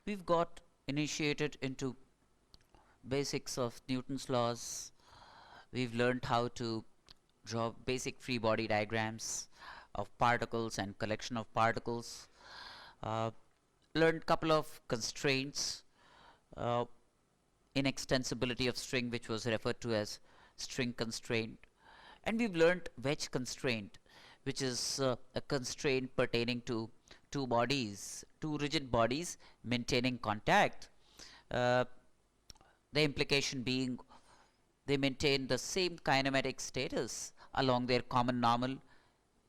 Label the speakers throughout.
Speaker 1: we've got initiated into basics of Newton's laws. We've learned how to draw basic free body diagrams of particles and collection of particles. Uh, Learned couple of constraints, uh, inextensibility of string, which was referred to as string constraint, and we've learned wedge constraint, which is a constraint pertaining to two rigid bodies maintaining contact. Uh, the implication being they maintain the same kinematic status along their common normal,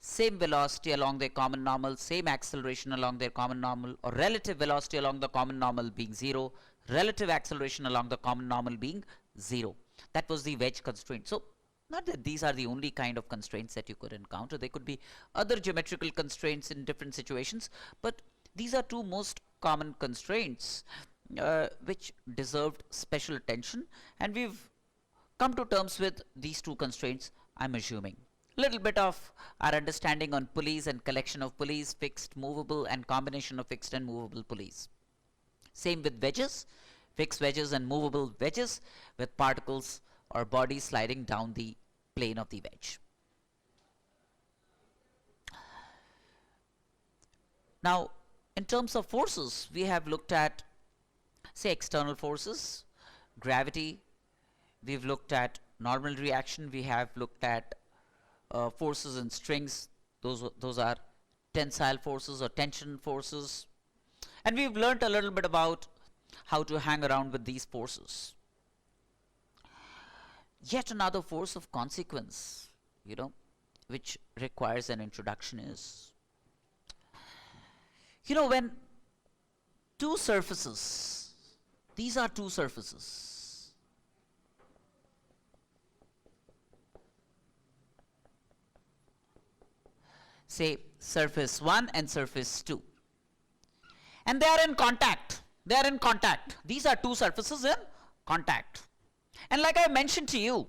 Speaker 1: same velocity along their common normal, same acceleration along their common normal, or relative velocity along the common normal being 0, relative acceleration along the common normal being 0. That was the wedge constraint. So not that these are the only kind of constraints that you could encounter. There could be other geometrical constraints in different situations, but these are two most common constraints which deserved special attention, and we've come to terms with these two constraints, I'm assuming. Little bit of our understanding on pulleys and collection of pulleys, fixed, movable, and combination of fixed and movable pulleys. Same with wedges, fixed wedges and movable wedges with particles or bodies sliding down the plane of the wedge. Now, in terms of forces, we have looked at, say, external forces, gravity, we've looked at normal reaction, we have looked at forces in strings, those are tensile forces or tension forces, and we've learnt a little bit about how to hang around with these forces. Yet another force of consequence, which requires an introduction is, when two surfaces, these are two surfaces, say surface 1 and surface 2, and they are in contact. These are two surfaces in contact. And like I mentioned to you,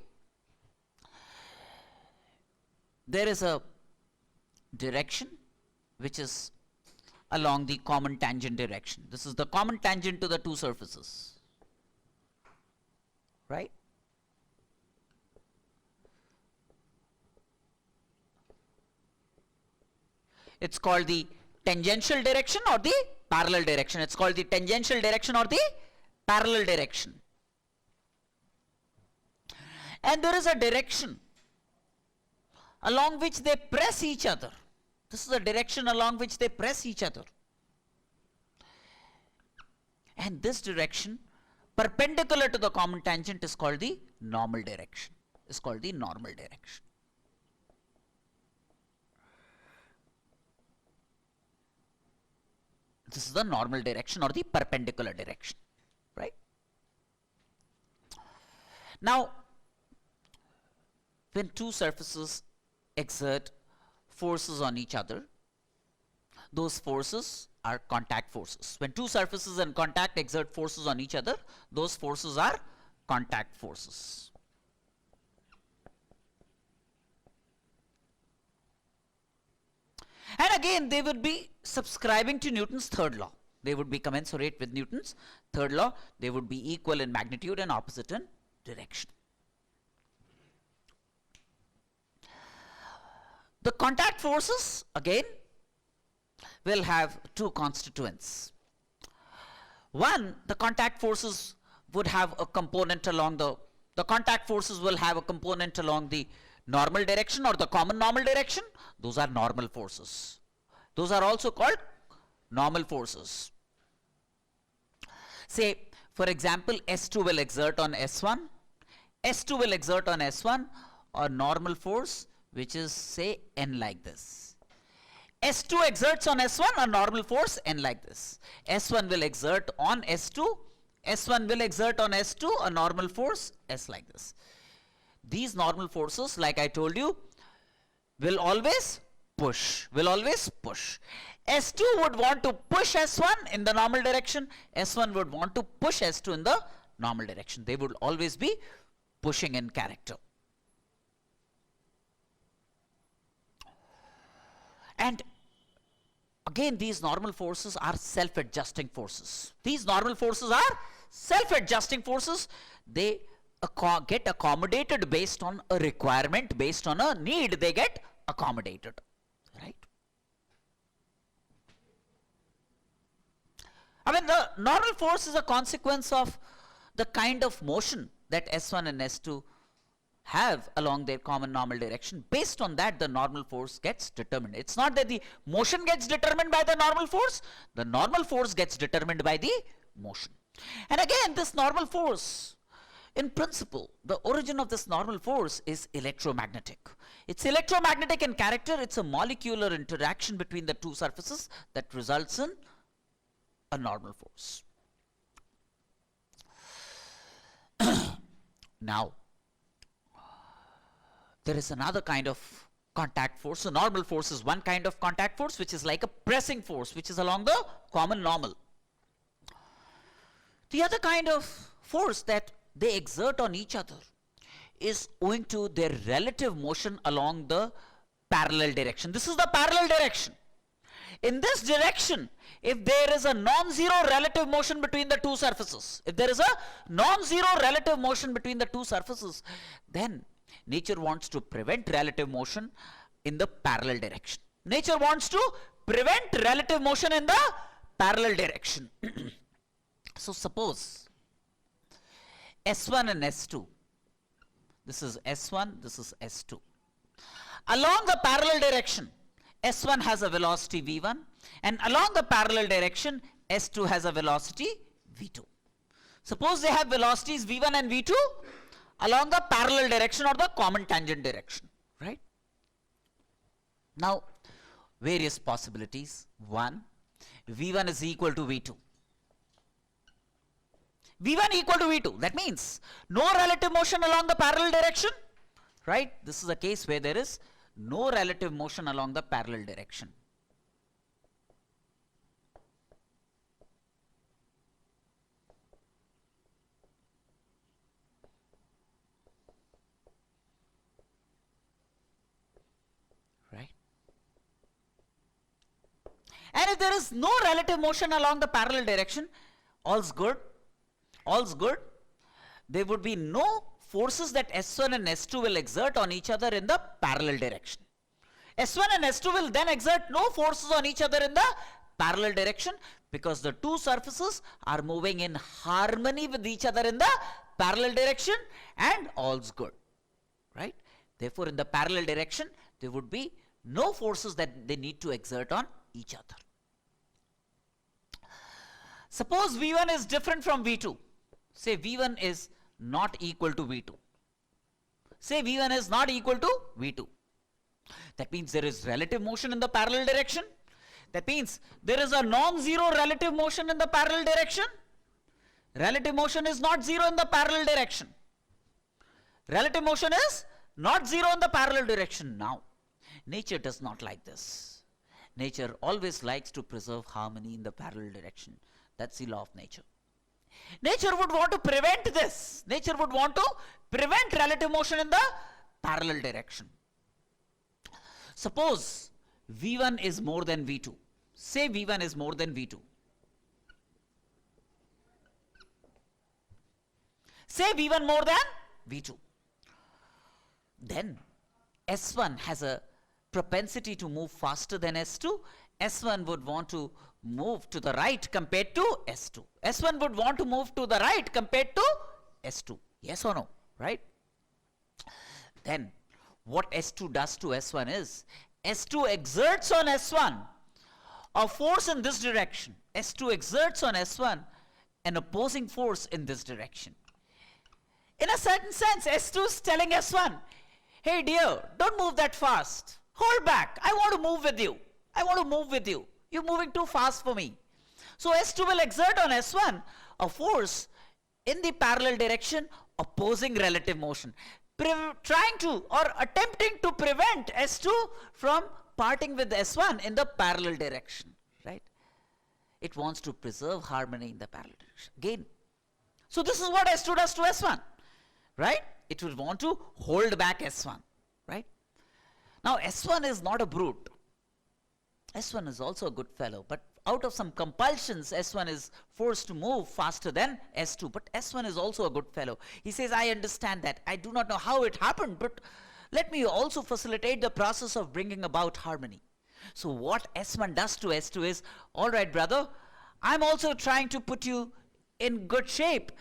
Speaker 1: there is a direction which is along the common tangent direction. This is the common tangent to the two surfaces, right? It's called the tangential direction or the parallel direction. It's called the tangential direction or the parallel direction. And there is a direction along which they press each other. This is a direction along which they press each other. And this direction, perpendicular to the common tangent, is called the normal direction. This is the normal direction or the perpendicular direction, right? Now, when two surfaces exert forces on each other, those forces are contact forces. When two surfaces in contact exert forces on each other, those forces are contact forces. And again, they would be subscribing to Newton's third law. They would be commensurate with Newton's third law. They would be equal in magnitude and opposite in direction. The contact forces, again, will have two constituents. One, the contact forces would have a component along the normal direction or the common normal direction. Those are normal forces. Those are also called normal forces. Say, for example, S2 will exert on S1. S2 will exert on S1 a normal force which is, say, N like this. S2 exerts on S1 a normal force N like this. S1 will exert on S2. S1 will exert on S2 a normal force S like this. These normal forces, like I told you, will always push. S2 would want to push S1 in the normal direction. S1 would want to push S2 in the normal direction. They would always be pushing in character. And Again, these normal forces are self-adjusting forces. These normal forces are self-adjusting forces. They get accommodated based on a requirement, based on a need, they get accommodated, right? I mean, the normal force is a consequence of the kind of motion that S1 and S2 have along their common normal direction. Based on that, the normal force gets determined. It's not that the motion gets determined by the normal force gets determined by the motion. And again, this normal force, in principle, the origin of this normal force is electromagnetic. It's electromagnetic in character. It's a molecular interaction between the two surfaces that results in a normal force. Now, there is another kind of contact force. So normal force is one kind of contact force, which is like a pressing force, which is along the common normal. The other kind of force that they exert on each other is owing to their relative motion along the parallel direction. This is the parallel direction. In this direction, if there is a non-zero relative motion between the two surfaces, then nature wants to prevent relative motion in the parallel direction. Nature wants to prevent relative motion in the parallel direction. So suppose S1 and S2, this is S1, this is S2. Along the parallel direction, S1 has a velocity V1, and along the parallel direction, S2 has a velocity V2. Suppose they have velocities V1 and V2 along the parallel direction or the common tangent direction, right? Now, various possibilities. One, V1 is equal to V2. V1 equal to V2. That means no relative motion along the parallel direction, right? This is a case where there is no relative motion along the parallel direction. Right? And if there is no relative motion along the parallel direction, all's good. All's good. There would be no forces that S1 and S2 will exert on each other in the parallel direction. S1 and S2 will then exert no forces on each other in the parallel direction because the two surfaces are moving in harmony with each other in the parallel direction and all's good, right? Therefore, in the parallel direction, there would be no forces that they need to exert on each other. Suppose V1 is different from V2. Say V1 is not equal to V2. Say V1 is not equal to V2. That means there is relative motion in the parallel direction. That means there is a non-zero relative motion in the parallel direction. Relative motion is not zero in the parallel direction. Relative motion is not zero in the parallel direction. Now, nature does not like this. Nature always likes to preserve harmony in the parallel direction. That's the law of nature. Nature would want to prevent this. Nature would want to prevent relative motion in the parallel direction. Suppose V1 is more than V2. Say V1 is more than V2. Say V1 more than V2. Then S1 has a propensity to move faster than S2. S1 would want to move to the right compared to S2. S1 would want to move to the right compared to S2. Yes or no? Right? Then what S2 does to S1 is S2 exerts on S1 a force in this direction. S2 exerts on S1 an opposing force in this direction. In a certain sense, S2 is telling S1, hey dear, don't move that fast. Hold back. I want to move with you. I want to move with you. You're moving too fast for me. So S2 will exert on S1 a force in the parallel direction opposing relative motion, trying to or attempting to prevent S2 from parting with S1 in the parallel direction, right? It wants to preserve harmony in the parallel direction. Again, so this is what S2 does to S1, right? It will want to hold back S1, right? Now S1 is not a brute. S1 is also a good fellow, but out of some compulsions, S1 is forced to move faster than S2. But S1 is also a good fellow. He says, I understand that. I do not know how it happened, but let me also facilitate the process of bringing about harmony. So what S1 does to S2 is, all right, brother, I'm also trying to put you in good shape.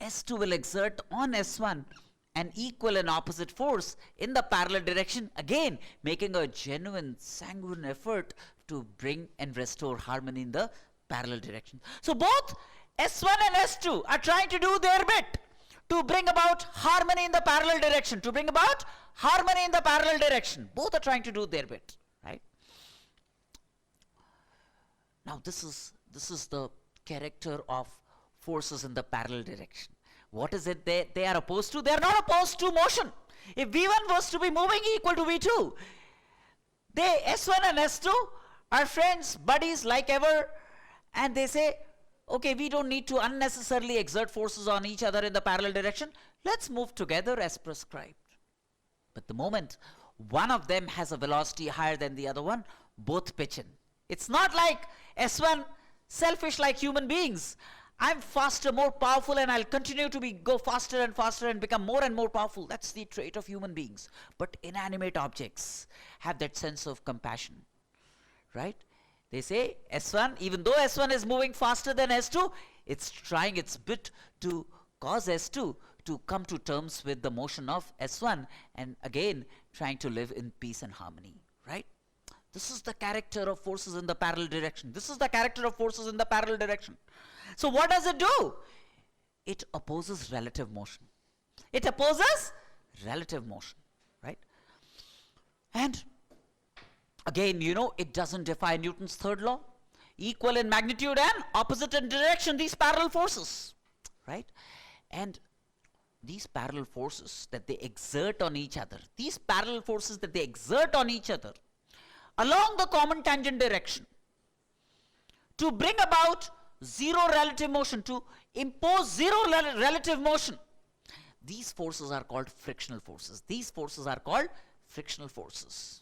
Speaker 1: S2 will exert on S1 an equal and opposite force in the parallel direction, again making a genuine sanguine effort to bring and restore harmony in the parallel direction. So both S1 and S2 are trying to do their bit to bring about harmony in the parallel direction, to bring about harmony in the parallel direction. Both are trying to do their bit, right? Now this is the character of forces in the parallel direction. What is it they are opposed to? They are not opposed to motion. If V1 was to be moving equal to V2, S1 and S2 are friends, buddies like ever, and they say, okay, we don't need to unnecessarily exert forces on each other in the parallel direction. Let's move together as prescribed. But the moment one of them has a velocity higher than the other one, both pitch in. It's not like S1 selfish like human beings. I'm faster, more powerful, and I'll continue to go faster and faster and become more and more powerful. That's the trait of human beings. But inanimate objects have that sense of compassion, right? They say S1, even though S1 is moving faster than S2, it's trying its bit to cause S2 to come to terms with the motion of S1, and again trying to live in peace and harmony, right? This is the character of forces in the parallel direction. This is the character of forces in the parallel direction. So what does it do? It opposes relative motion. It opposes relative motion, right? And again, you know, it doesn't defy Newton's third law. Equal in magnitude and opposite in direction, these parallel forces, right? And these parallel forces that they exert on each other, along the common tangent direction, to bring about zero relative motion, to impose zero relative motion, these forces are called frictional forces. These forces are called frictional forces.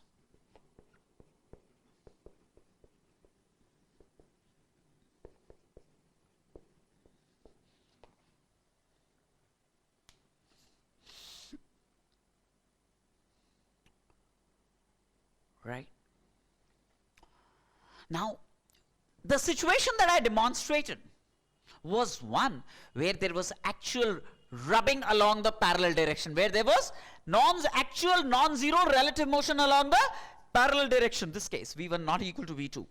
Speaker 1: Right? Now, the situation that I demonstrated was one where there was actual rubbing along the parallel direction, where there was actual non-zero relative motion along the parallel direction. This case, V1 not equal to V2.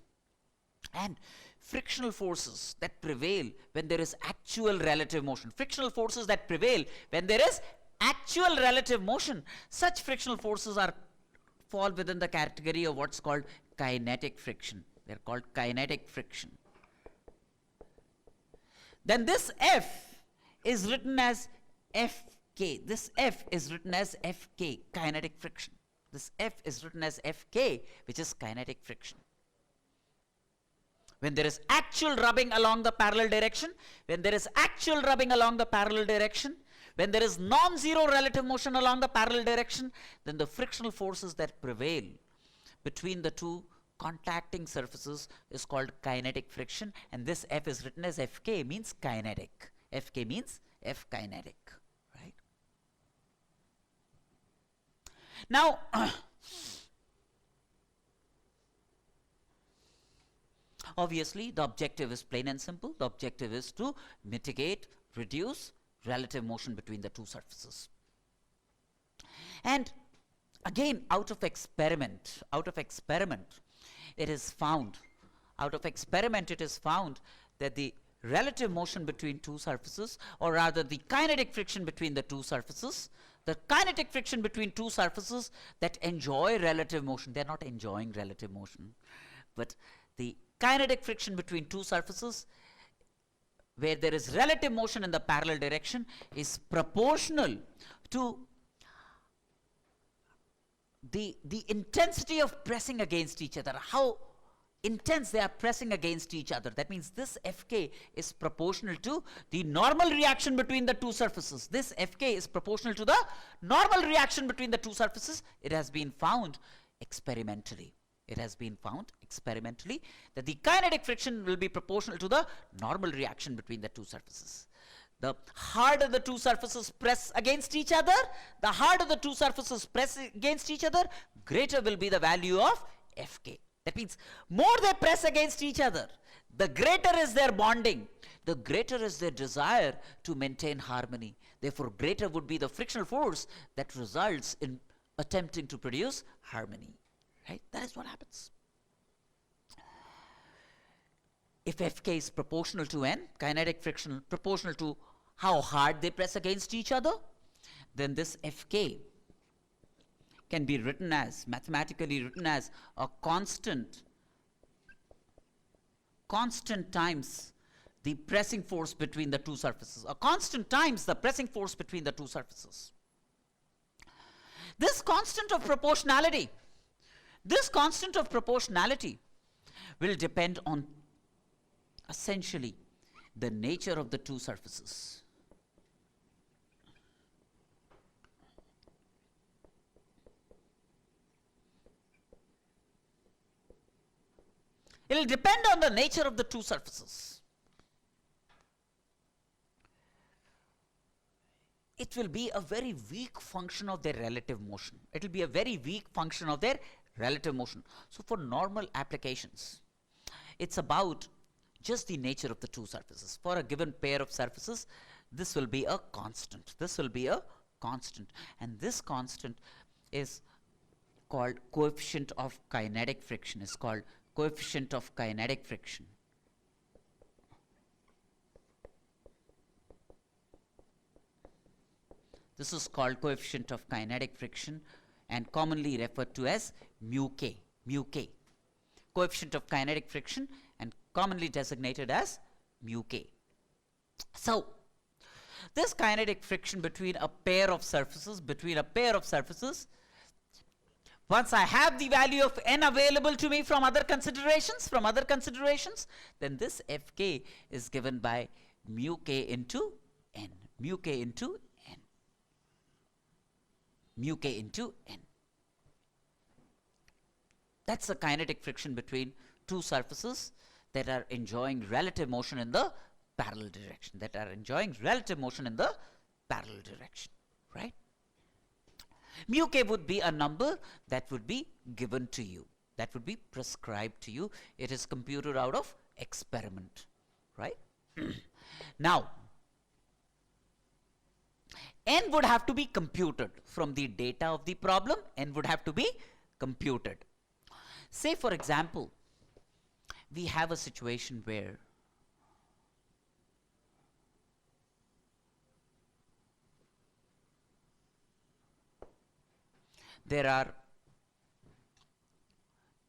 Speaker 1: And frictional forces that prevail when there is actual relative motion. Frictional forces that prevail when there is actual relative motion. Such frictional forces fall within the category of what's called kinetic friction. They're called kinetic friction. Then this F is written as Fk. This F is written as Fk, kinetic friction. This F is written as Fk, which is kinetic friction. When there is actual rubbing along the parallel direction, when there is non-zero relative motion along the parallel direction, then the frictional forces that prevail between the two contacting surfaces is called kinetic friction, and this F is written as Fk, means kinetic. Fk means F kinetic, right? Now, obviously the objective is plain and simple. The objective is to mitigate, reduce relative motion between the two surfaces. And again, out of experiment, it is found that the relative motion between two surfaces, or rather the kinetic friction between the two surfaces, that enjoy relative motion, they are not enjoying relative motion, but the kinetic friction between two surfaces where there is relative motion in the parallel direction is proportional to the intensity of pressing against each other, how intense they are pressing against each other. That means this Fk is proportional to the normal reaction between the two surfaces. This Fk is proportional to the normal reaction between the two surfaces. It has been found experimentally. it has been found experimentally that the kinetic friction will be proportional to the normal reaction between the two surfaces. The harder the two surfaces press against each other, greater will be the value of Fk. That means more they press against each other, the greater is their bonding, the greater is their desire to maintain harmony. Therefore, greater would be the frictional force that results in attempting to produce harmony. Right? That is what happens. If Fk is proportional to N, kinetic friction proportional to how hard they press against each other, then this Fk can be written as, mathematically written as, a constant times the pressing force between the two surfaces. A constant times the pressing force between the two surfaces. This constant of proportionality will depend on essentially the nature of the two surfaces. It will depend on the nature of the two surfaces. It will be a very weak function of their relative motion. It will be a very weak function of their relative motion. So for normal applications, it's about just the nature of the two surfaces. For a given pair of surfaces, this will be a constant. And this constant is called coefficient of kinetic friction. This is called coefficient of kinetic friction and commonly referred to as mu k. Coefficient of kinetic friction and commonly designated as mu k. So, this kinetic friction between a pair of surfaces, once I have the value of N available to me from other considerations, then this Fk is given by mu k into N. That's the kinetic friction between two surfaces that are enjoying relative motion in the parallel direction. Right? Mu k would be a number that would be given to you, that would be prescribed to you. It is computed out of experiment, right? Now, N would have to be computed from the data of the problem. Say, for example, we have a situation where there are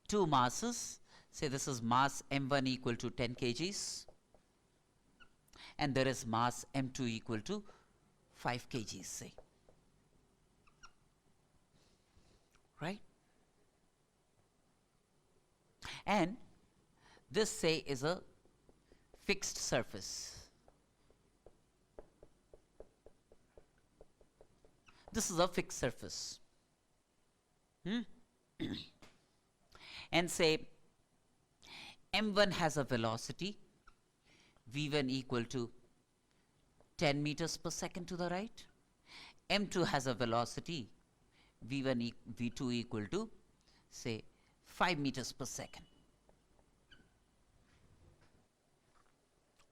Speaker 1: two masses. Say this is mass m1 equal to 10 kgs and there is mass m2 equal to 5 kgs, say. Right? And this, say, is a fixed surface. This is a fixed surface. And say m1 has a velocity v1 equal to 10 meters per second to the right. m2 has a velocity v2 equal to, say, 5 meters per second.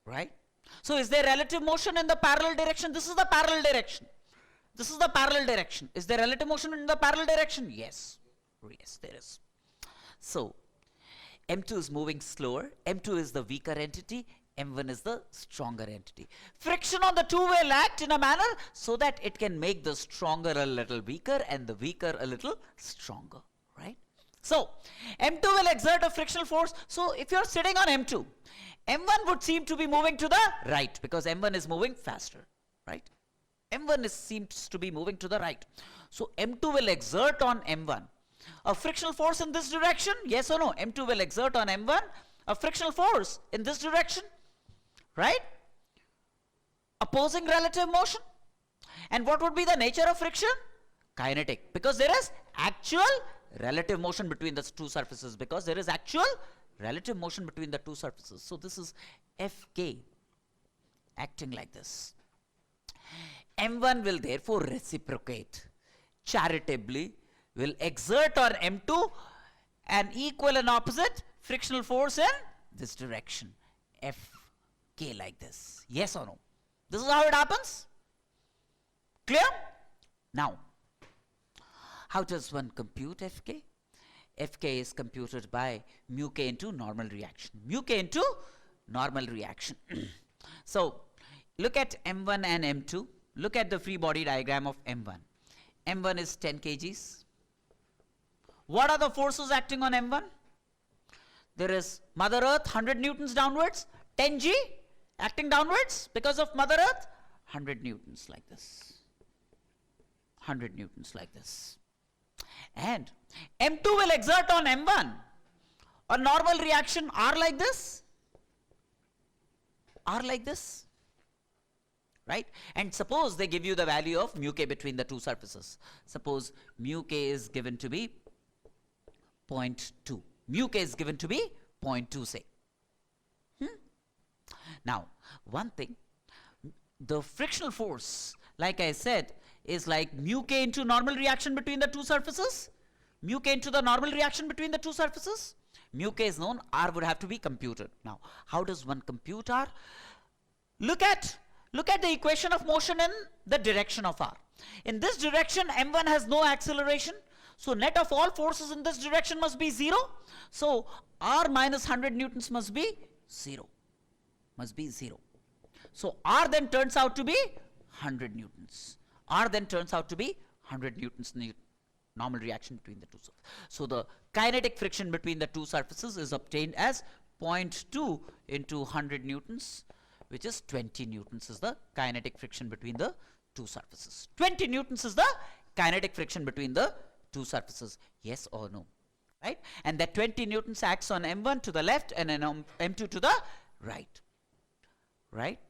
Speaker 1: Right? So is there relative motion in the parallel direction? This is the parallel direction. Is there relative motion in the parallel direction? Yes. Yes, there is. So m2 is moving slower. m2 is the weaker entity. m1 is the stronger entity. Friction on the two will act in a manner so that it can make the stronger a little weaker and the weaker a little stronger. Right? So m2 will exert a frictional force. So if you're sitting on m2, m1 would seem to be moving to the right because m1 is moving faster. Right? m1 seems to be moving to the right. So m2 will exert on m1 a frictional force in this direction. Yes or no? m2 will exert on m1 a frictional force in this direction. Right? Opposing relative motion. And what would be the nature of friction? Kinetic. Because there is actual relative motion between the two surfaces, because there is actual relative motion between the two surfaces. So this is Fk acting like this. M1 will therefore reciprocate charitably, will exert on M2 an equal and opposite frictional force in this direction, Fk, like this. Yes or no? This is how it happens. Clear? Now, how does one compute Fk? Fk is computed by mu k into normal reaction. Mu k into normal reaction. So, look at M1 and M2. Look at the free body diagram of M1. M1 is 10 kgs. What are the forces acting on M1? There is Mother Earth, 100 newtons downwards, 10 G acting downwards because of Mother Earth, 100 newtons like this. 100 newtons like this. And M2 will exert on M1 a normal reaction R like this. R like this. Right? And suppose they give you the value of mu k between the two surfaces. Suppose mu k is given to be 0.2. Mu k is given to be 0.2, say. Now, one thing, the frictional force, like I said, is like mu k into normal reaction between the two surfaces. Mu k into the normal reaction between the two surfaces. Mu k is known, R would have to be computed. Now, how does one compute R? Look at the equation of motion in the direction of R. In this direction, M1 has no acceleration. So net of all forces in this direction must be 0. So R minus 100 newtons must be 0. Must be 0. So R then turns out to be 100 newtons. R then turns out to be 100 newtons normal reaction between the two surfaces. So the kinetic friction between the two surfaces is obtained as 0.2 into 100 newtons, which is 20 newtons is the kinetic friction between the two surfaces. 20 newtons is the kinetic friction between the two surfaces. Yes or no? Right? And that 20 newtons acts on M1 to the left and on M2 to the right. Right?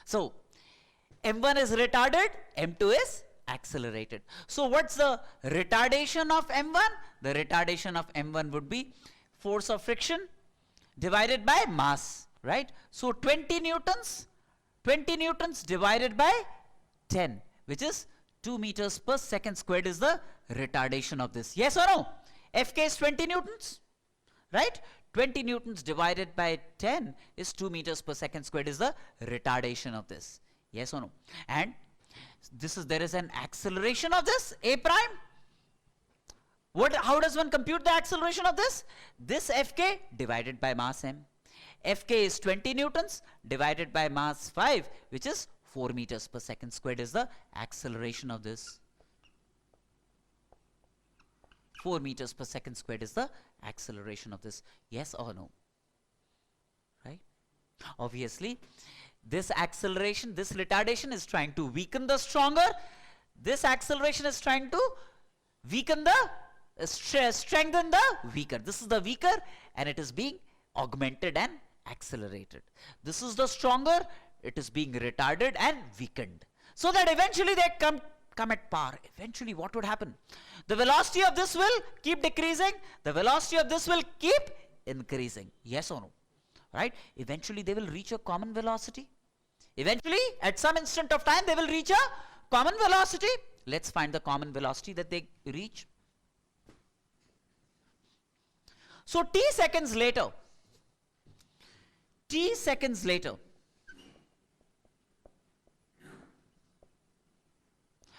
Speaker 1: So, M1 is retarded, M2 is accelerated. So, what's the retardation of M1? The retardation of M1 would be force of friction divided by mass, right? So 20 newtons divided by 10, which is 2 meters per second squared is the retardation of this. Yes or no? Fk is 20 newtons, right? 20 newtons divided by 10 is 2 meters per second squared is the retardation of this. Yes or no? And there is an acceleration of this, A prime. How does one compute the acceleration of this? This Fk divided by mass m. Fk is 20 newtons divided by mass 5, which is 4 meters per second squared is the acceleration of this. 4 meters per second squared is the acceleration of this. Yes or no? Right? Obviously, this acceleration, this retardation is trying to weaken the stronger. This acceleration is trying to weaken the strengthen the weaker. This is the weaker and it is being augmented and accelerated. This is the stronger, it is being retarded and weakened. So that eventually they come at par. Eventually what would happen? The velocity of this will keep decreasing. The velocity of this will keep increasing. Yes or no? Right? Eventually they will reach a common velocity. Eventually at some instant of time they will reach a common velocity. Let's find the common velocity that they reach. So t seconds later,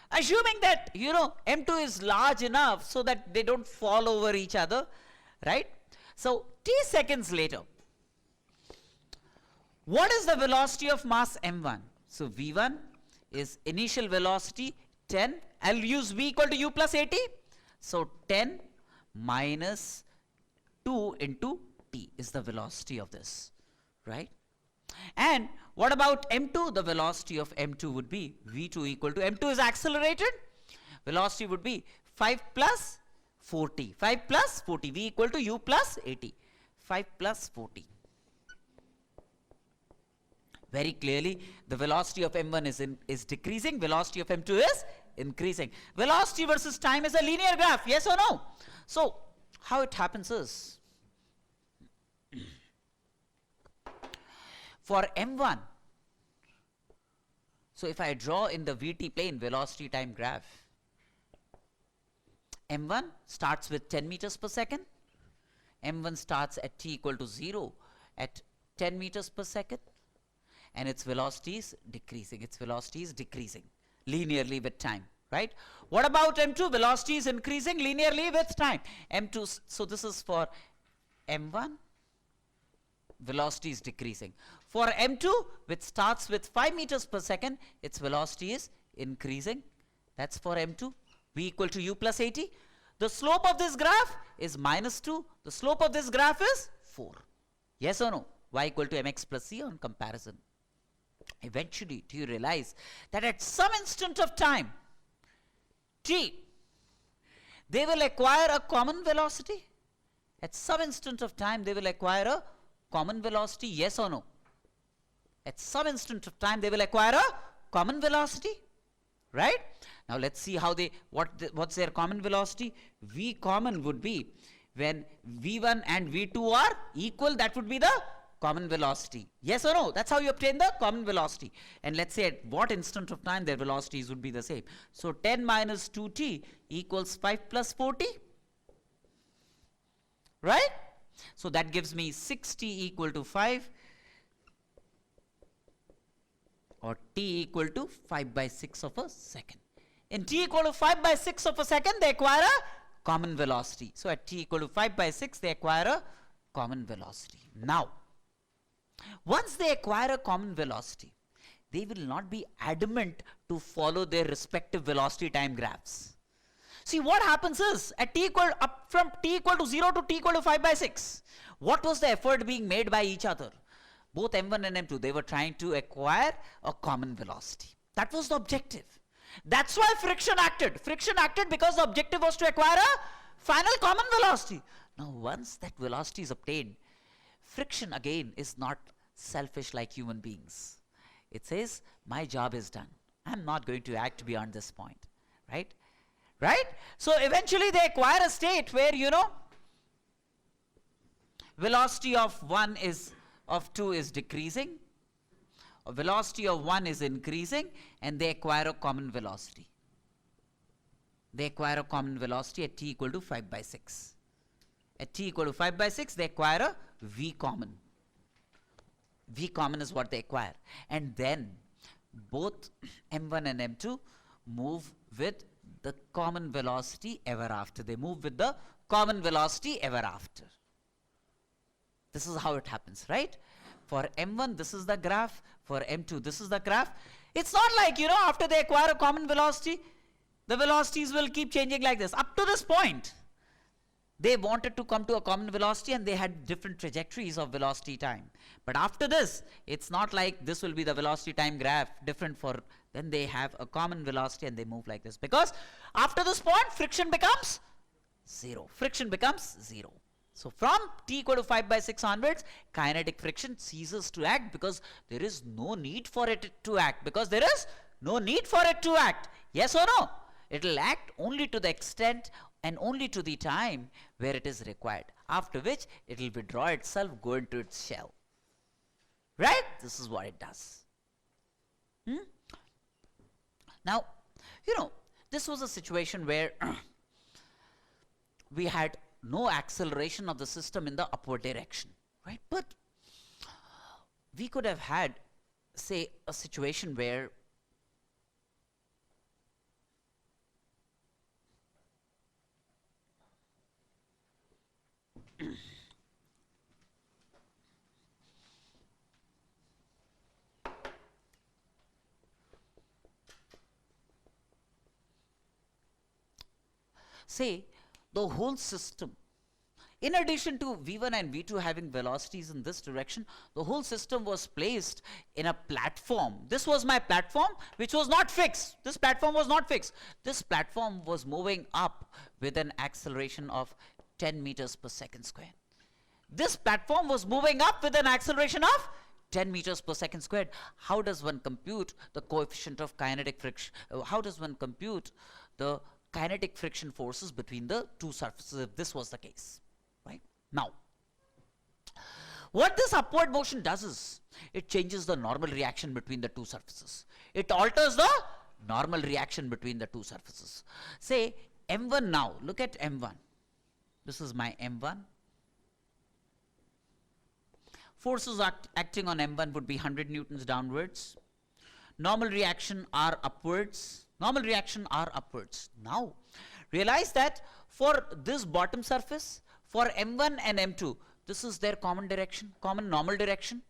Speaker 1: assuming that M2 is large enough so that they don't fall over each other, right? So t seconds later, what is the velocity of mass m1? So v1 is initial velocity 10. I'll use v equal to u plus at. So 10 minus 2 into t is the velocity of this, right? And what about m2? The velocity of m2 would be v2 equal to, m2 is accelerated, velocity would be 5 plus 40, 5 plus 40, v equal to u plus 80, 5 plus 40. Very clearly the velocity of m1 is decreasing, velocity of m2 is increasing. Velocity versus time is a linear graph, yes or no? So how it happens is, for m1, so if I draw in the VT plane velocity time graph, m1 starts with 10 meters per second. m1 starts at t equal to 0 at 10 meters per second, and its velocity is decreasing. Its velocity is decreasing linearly with time, right? What about m2? Velocity is increasing linearly with time. m2, so this is for m1, velocity is decreasing. For m2, which starts with 5 meters per second, its velocity is increasing. That's for m2. V equal to u plus at. The slope of this graph is -2. The slope of this graph is 4. Yes or no? Y equal to mx plus c on comparison. Eventually, do you realize that at some instant of time, t, they will acquire a common velocity? At some instant of time, they will acquire a common velocity, yes or no? At some instant of time, they will acquire a common velocity, right? Now let's see how they, what's their common velocity? V common would be when V1 and V2 are equal, that would be the common velocity. Yes or no? That's how you obtain the common velocity. And let's say at what instant of time their velocities would be the same. So 10 minus 2t equals 5 plus 4t. Right? So that gives me 6t equal to 5, or t equal to 5 by 6 of a second. In t equal to 5 by 6 of a second, they acquire a common velocity. So at t equal to 5 by 6, they acquire a common velocity. Now, once they acquire a common velocity, they will not be adamant to follow their respective velocity time graphs. See, what happens is, at t equal, up from t equal to 0 to t equal to 5 by 6, what was the effort being made by each other? Both m1 and m2, they were trying to acquire a common velocity. That was the objective. That's why friction acted. Friction acted because the objective was to acquire a final common velocity. Now, once that velocity is obtained, friction again is not selfish like human beings. It says, my job is done. I'm not going to act beyond this point, right? Right? So eventually they acquire a state where, you know, velocity of 2 is decreasing, velocity of 1 is increasing, and they acquire a common velocity. They acquire a common velocity at t equal to 5 by 6. At t equal to 5 by 6, they acquire a v common. V common is what they acquire. And then both m1 and m2 move with the common velocity ever after. They move with the common velocity ever after. This is how it happens, right? For m1, this is the graph. For m2, this is the graph. It's not like, you know, after they acquire a common velocity, the velocities will keep changing like this. Up to this point, they wanted to come to a common velocity and they had different trajectories of velocity time. But after this, it's not like this will be the velocity time graph different for, then they have a common velocity and they move like this. Because after this point, friction becomes 0. Friction becomes 0. So from t equal to 5 by 6 onwards, kinetic friction ceases to act because there is no need for it to act. Because there is no need for it to act. Yes or no? It will act only to the extent and only to the time where it is required. After which, it will withdraw itself, go into its shell. Right? This is what it does. Now, you know, this was a situation where we had no acceleration of the system in the upward direction, right? But we could have had, say, a situation where say the whole system, in addition to V1 and V2 having velocities in this direction, the whole system was placed in a platform. This was my platform, which was not fixed. This platform was not fixed. This platform was moving up with an acceleration of 10 meters per second square. This platform was moving up with an acceleration of 10 meters per second squared, how does one compute the coefficient of kinetic friction? How does one compute the kinetic friction forces between the two surfaces if this was the case, right? Now, what this upward motion does is, it changes the normal reaction between the two surfaces. It alters the normal reaction between the two surfaces. Say M1 now, look at M1. This is my M1. Forces acting on M1 would be 100 newtons downwards. Normal reaction are upwards. Normal reaction are upwards. Now, realize that for this bottom surface, for M1 and M2, this is their common direction, common normal direction.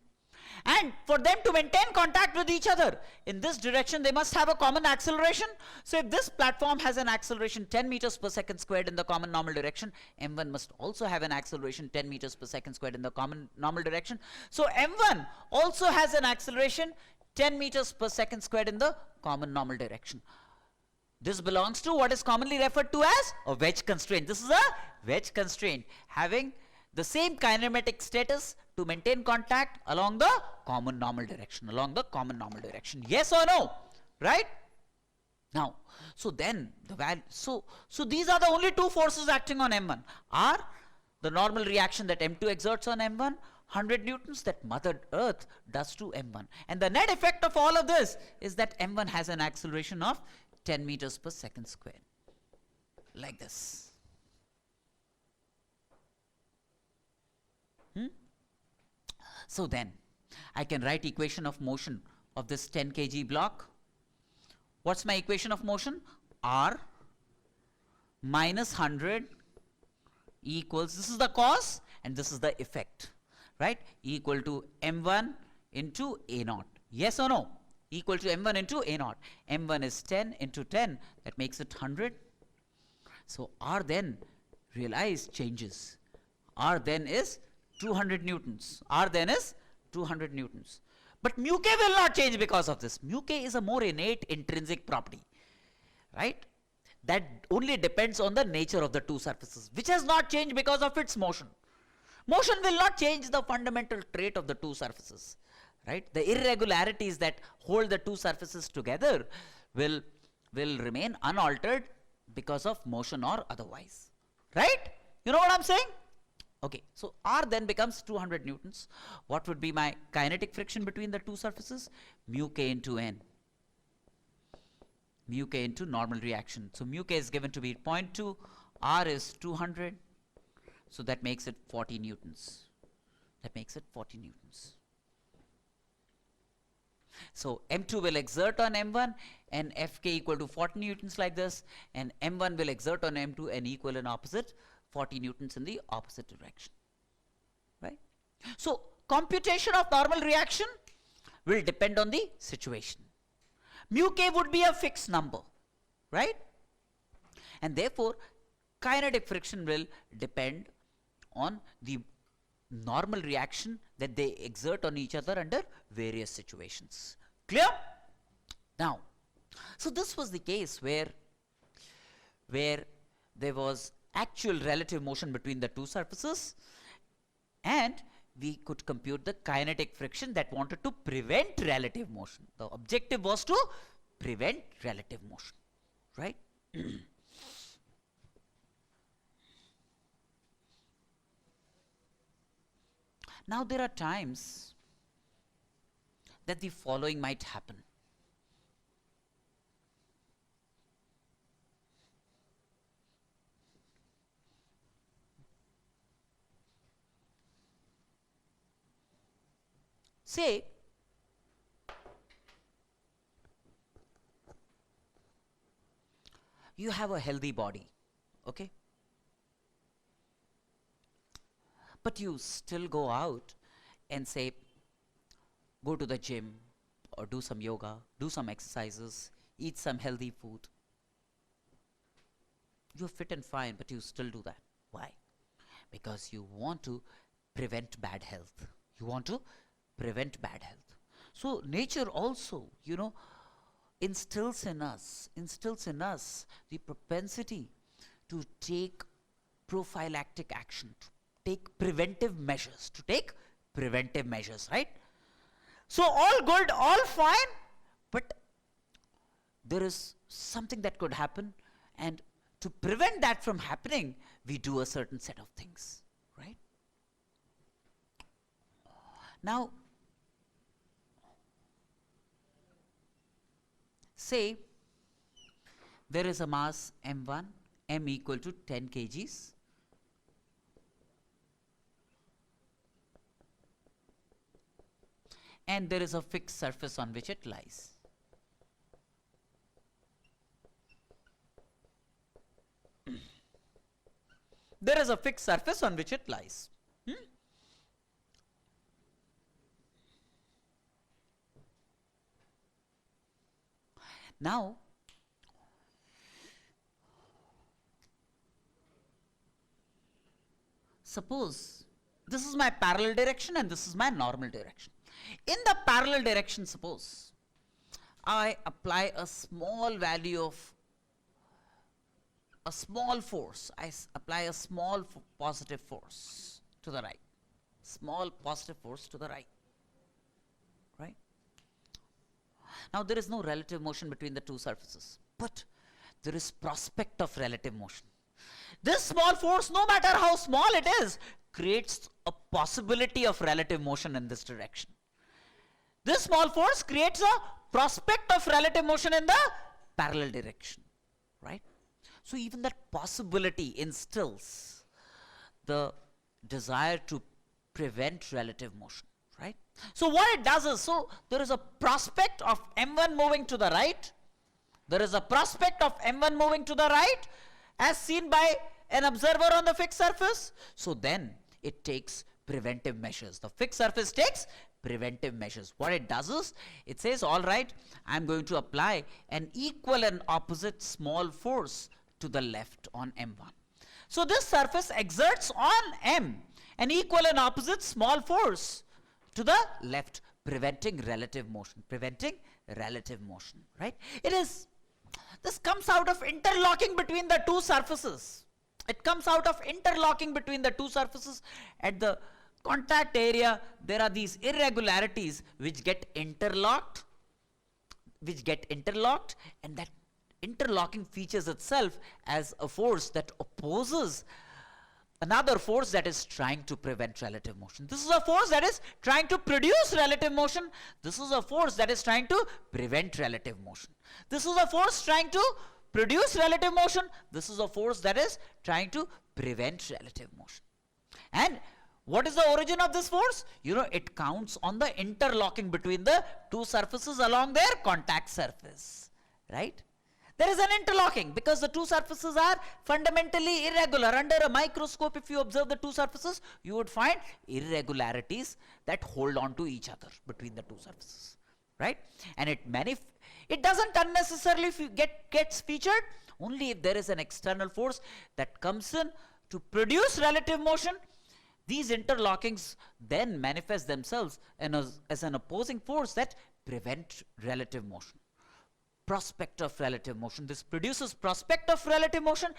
Speaker 1: And for them to maintain contact with each other in this direction, they must have a common acceleration. So if this platform has an acceleration 10 meters per second squared in the common normal direction, M1 must also have an acceleration 10 meters per second squared in the common normal direction. So M1 also has an acceleration 10 meters per second squared in the common normal direction. This belongs to what is commonly referred to as a wedge constraint. This is a wedge constraint having the same kinematic status to maintain contact along the common normal direction, Yes or no? Right? Now, so then the value, so these are the only two forces acting on M1 are the normal reaction that M2 exerts on M1, 100 newtons that Mother Earth does to M1. And the net effect of all of this is that M1 has an acceleration of 10 meters per second squared. Like this. So then, I can write equation of motion of this 10 kg block. What's my equation of motion? R minus 100 equals, this is the cause and this is the effect, right? Equal to M1 into A0. Yes or no? Equal to M1 into A0. M1 is 10 into 10, that makes it 100. So R then, realize, changes. R then is 200 newtons. R then is 200 newtons. But mu k will not change because of this. Mu k is a more innate intrinsic property, right? That only depends on the nature of the two surfaces, which has not changed because of its motion. Motion will not change the fundamental trait of the two surfaces, right? The irregularities that hold the two surfaces together will remain unaltered because of motion or otherwise, right? You know what I'm saying? Okay, so R then becomes 200 newtons. What would be my kinetic friction between the two surfaces? Mu k into n. Mu k into normal reaction. So mu k is given to be 0.2, R is 200, so that makes it 40 newtons. That makes it 40 newtons. So M2 will exert on M1 and Fk equal to 40 newtons like this, and M1 will exert on M2 and equal and opposite 40 newtons in the opposite direction, right? So computation of normal reaction will depend on the situation. Mu k would be a fixed number, right? And therefore, kinetic friction will depend on the normal reaction that they exert on each other under various situations. Clear? Now, so this was the case where there was actual relative motion between the two surfaces, and we could compute the kinetic friction that wanted to prevent relative motion. The objective was to prevent relative motion, right? Now there are times that the following might happen. Say, you have a healthy body, okay? But you still go out and say, go to the gym or do some yoga, do some exercises, eat some healthy food. You're fit and fine, but you still do that. Why? Because you want to prevent bad health. You want to prevent bad health. So nature also, instills in us the propensity to take prophylactic action, to take preventive measures, right? So all good, all fine, but there is something that could happen, and to prevent that from happening, we do a certain set of things, right? Now, say there is a mass m1, m equal to 10 kgs, and there is a fixed surface on which it lies. There is a fixed surface on which it lies. Now, suppose this is my parallel direction and this is my normal direction. In the parallel direction, suppose I apply a small value of a small force. I apply a small positive force to the right. Small positive force to the right. Right? Now there is no relative motion between the two surfaces, but there is prospect of relative motion. This small force, no matter how small it is, creates a possibility of relative motion in this direction. This small force creates a prospect of relative motion in the parallel direction, right? So even that possibility instills the desire to prevent relative motion, right? So what it does is, so there is a prospect of m1 moving to the right. There is a prospect of m1 moving to the right as seen by an observer on the fixed surface. So then it takes preventive measures. The fixed surface takes preventive measures. What it does is, it says, all right, I'm going to apply an equal and opposite small force to the left on m1. So this surface exerts on m an equal and opposite small force to the left, preventing relative motion, right? This comes out of interlocking between the two surfaces. It comes out of interlocking between the two surfaces. At the contact area, there are these irregularities which get interlocked, and that interlocking features itself as a force that opposes another force that is trying to prevent relative motion. This is a force that is trying to produce relative motion. This is a force that is trying to prevent relative motion. This is a force trying to produce relative motion. This is a force that is trying to prevent relative motion. And what is the origin of this force? It counts on the interlocking between the two surfaces along their contact surface, right? There is an interlocking because the two surfaces are fundamentally irregular. Under a microscope, if you observe the two surfaces, you would find irregularities that hold on to each other between the two surfaces, right? And it doesn't unnecessarily gets featured only if there is an external force that comes in to produce relative motion. These interlockings then manifest themselves as an opposing force that prevent relative motion. Prospect of relative motion. This produces prospect of relative motion.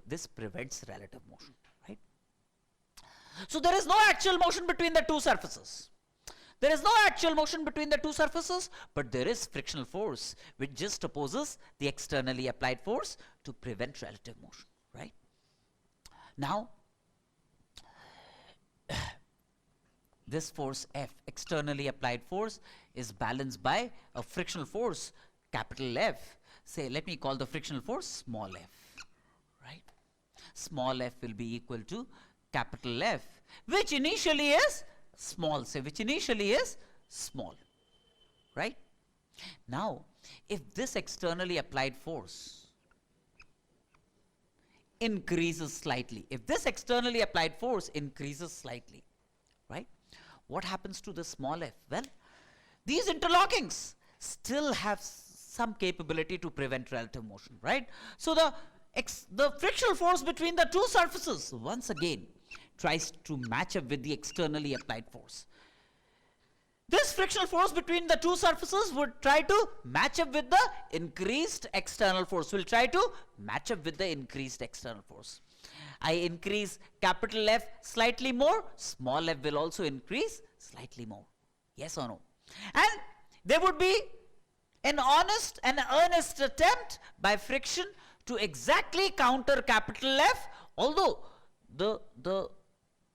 Speaker 1: This prevents relative motion, right? So there is no actual motion between the two surfaces. There is no actual motion between the two surfaces, but there is frictional force which just opposes the externally applied force to prevent relative motion, right? Now, this force F, externally applied force, is balanced by a frictional force, capital F. Say, let me call the frictional force small f, right? Small f will be equal to capital F, which initially is small, right? Now, if this externally applied force increases slightly, right? What happens to the small f? Well, these interlockings still have some capability to prevent relative motion, right? So the frictional force between the two surfaces once again tries to match up with the externally applied force. This frictional force between the two surfaces would try to match up with the increased external force, I increase capital F slightly more, small f will also increase slightly more. Yes or no? And there would be an honest and earnest attempt by friction to exactly counter capital F, although the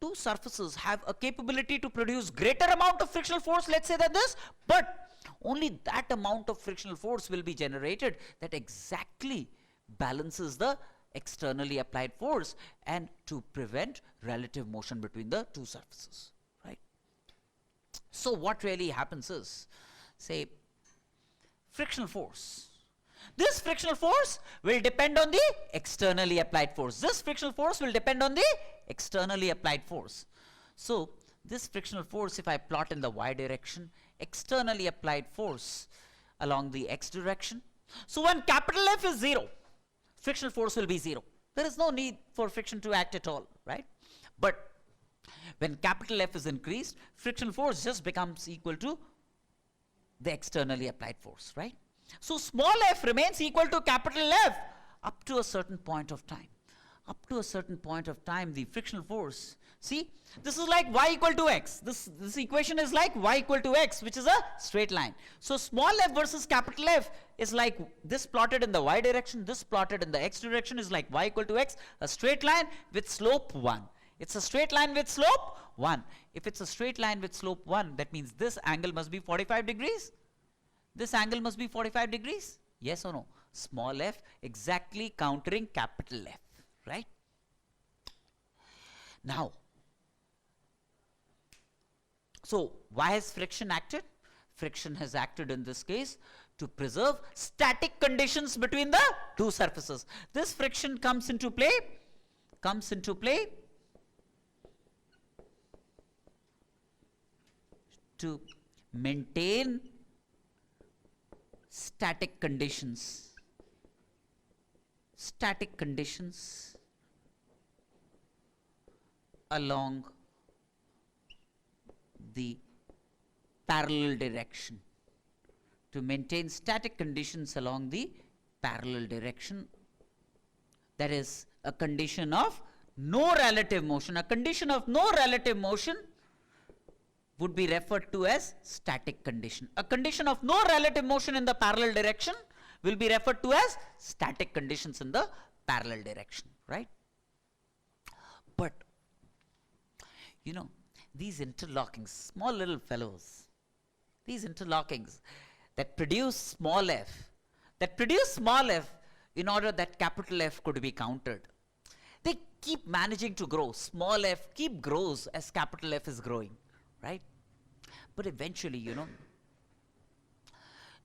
Speaker 1: two surfaces have a capability to produce greater amount of frictional force, let's say, than this, but only that amount of frictional force will be generated that exactly balances the externally applied force and to prevent relative motion between the two surfaces, right? So what really happens is, say, frictional force. This frictional force will depend on the externally applied force. This frictional force will depend on the externally applied force. So this frictional force, if I plot in the y direction, externally applied force along the x direction. So when capital F is 0, frictional force will be 0. There is no need for friction to act at all, right? But when capital F is increased, frictional force just becomes equal to the externally applied force, right? So small f remains equal to capital F up to a certain point of time. Up to a certain point of time, the frictional force, see, this is like y equal to x. This equation is like y equal to x, which is a straight line. So small f versus capital F is like this plotted in the y direction, this plotted in the x direction is like y equal to x, a straight line with slope 1. It's a straight line with slope 1. If it's a straight line with slope 1, that means this angle must be 45 degrees. This angle must be 45 degrees. Yes or no? Small f exactly countering capital F, right? Now, so why has friction acted? Friction has acted in this case to preserve static conditions between the two surfaces. This friction comes into play to maintain static conditions along the parallel direction, to maintain static conditions along the parallel direction. That is a condition of no relative motion. A condition of no relative motion would be referred to as static condition. A condition of no relative motion in the parallel direction will be referred to as static conditions in the parallel direction, right? But, you know, these interlockings, small little fellows, these interlockings that produce small f, in order that capital F could be countered, they keep managing to grow. Small f grows as capital F is growing, right? But eventually, you know,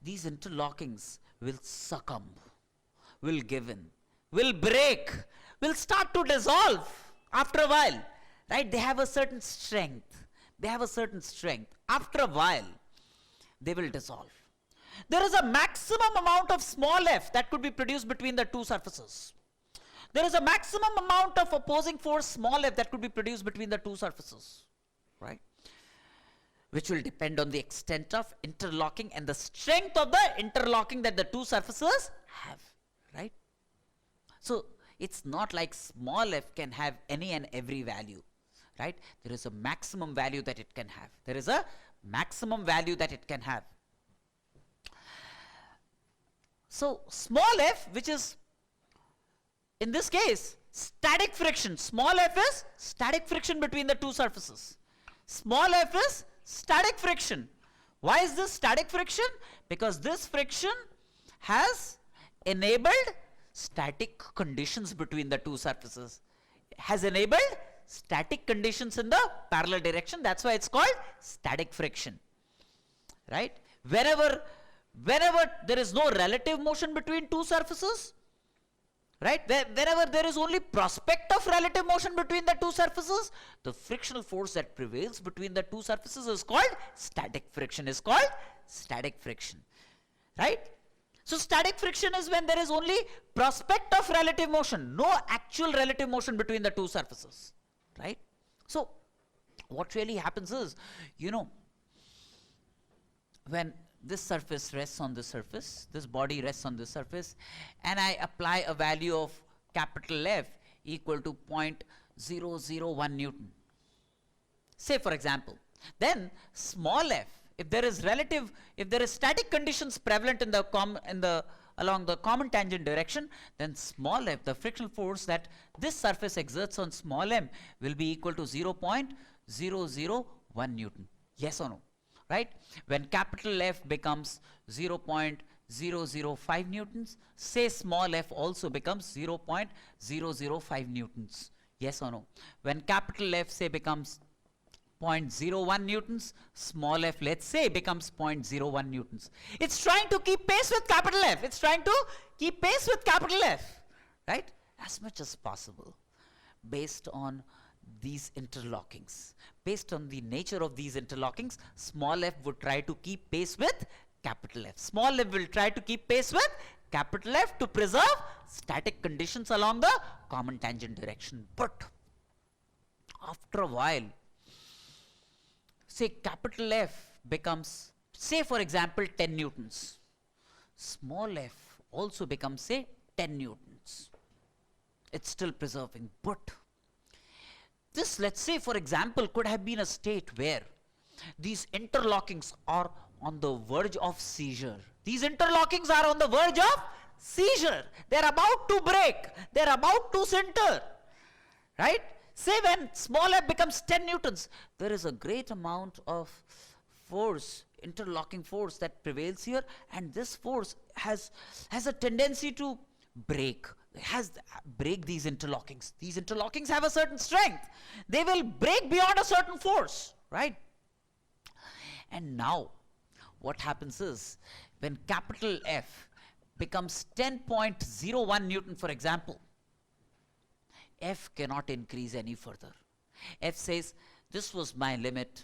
Speaker 1: these interlockings will succumb, will give in, will break, will start to dissolve after a while, right? They have a certain strength. After a while, they will dissolve. There is a maximum amount of small f that could be produced between the two surfaces. There is a maximum amount of opposing force small f that could be produced between the two surfaces, right? Which will depend on the extent of interlocking and the strength of the interlocking that the two surfaces have, right? So it's not like small f can have any and every value, right? There is a maximum value that it can have. So small f, which is in this case static friction, small f is static friction between the two surfaces. Small f is static friction. Why is this static friction? Because this friction has enabled static conditions between the two surfaces, has enabled static conditions in the parallel direction. That's why it's called static friction, right? Whenever there is no relative motion between two surfaces, right? Wherever there is only prospect of relative motion between the two surfaces, the frictional force that prevails between the two surfaces is called static friction, right? So static friction is when there is only prospect of relative motion, no actual relative motion between the two surfaces, right? So what really happens is, you know, when this surface rests on this surface, this body rests on this surface, and I apply a value of capital F equal to 0.001 Newton, say for example, then small f if there is static conditions prevalent in the along the common tangent direction, then small f, the frictional force that this surface exerts on small m, will be equal to 0.001 Newton. Yes or no? Right? When capital F becomes 0.005 newtons, say small f also becomes 0.005 newtons. Yes or no? When capital F say becomes 0.01 newtons, small f, let's say, becomes 0.01 newtons. It's trying to keep pace with capital F. It's trying to keep pace with capital F, right? As much as possible, based on these interlockings. Based on the nature of these interlockings, small f would try to keep pace with capital F. Small f will try to keep pace with capital F to preserve static conditions along the common tangent direction. But after a while, say capital F becomes, say for example, 10 newtons. Small f also becomes, say, 10 newtons. It's still preserving. But this, let's say for example, could have been a state where these interlockings are on the verge of seizure. These interlockings are on the verge of seizure. They're about to break. They're about to sinter. Right? Say when small f becomes 10 newtons, there is a great amount of force, interlocking force that prevails here, and this force has a tendency to break. Break these interlockings. These interlockings have a certain strength. They will break beyond a certain force, right? And now, what happens is, when capital F becomes 10.01 Newton, for example, F cannot increase any further. F says, this was my limit.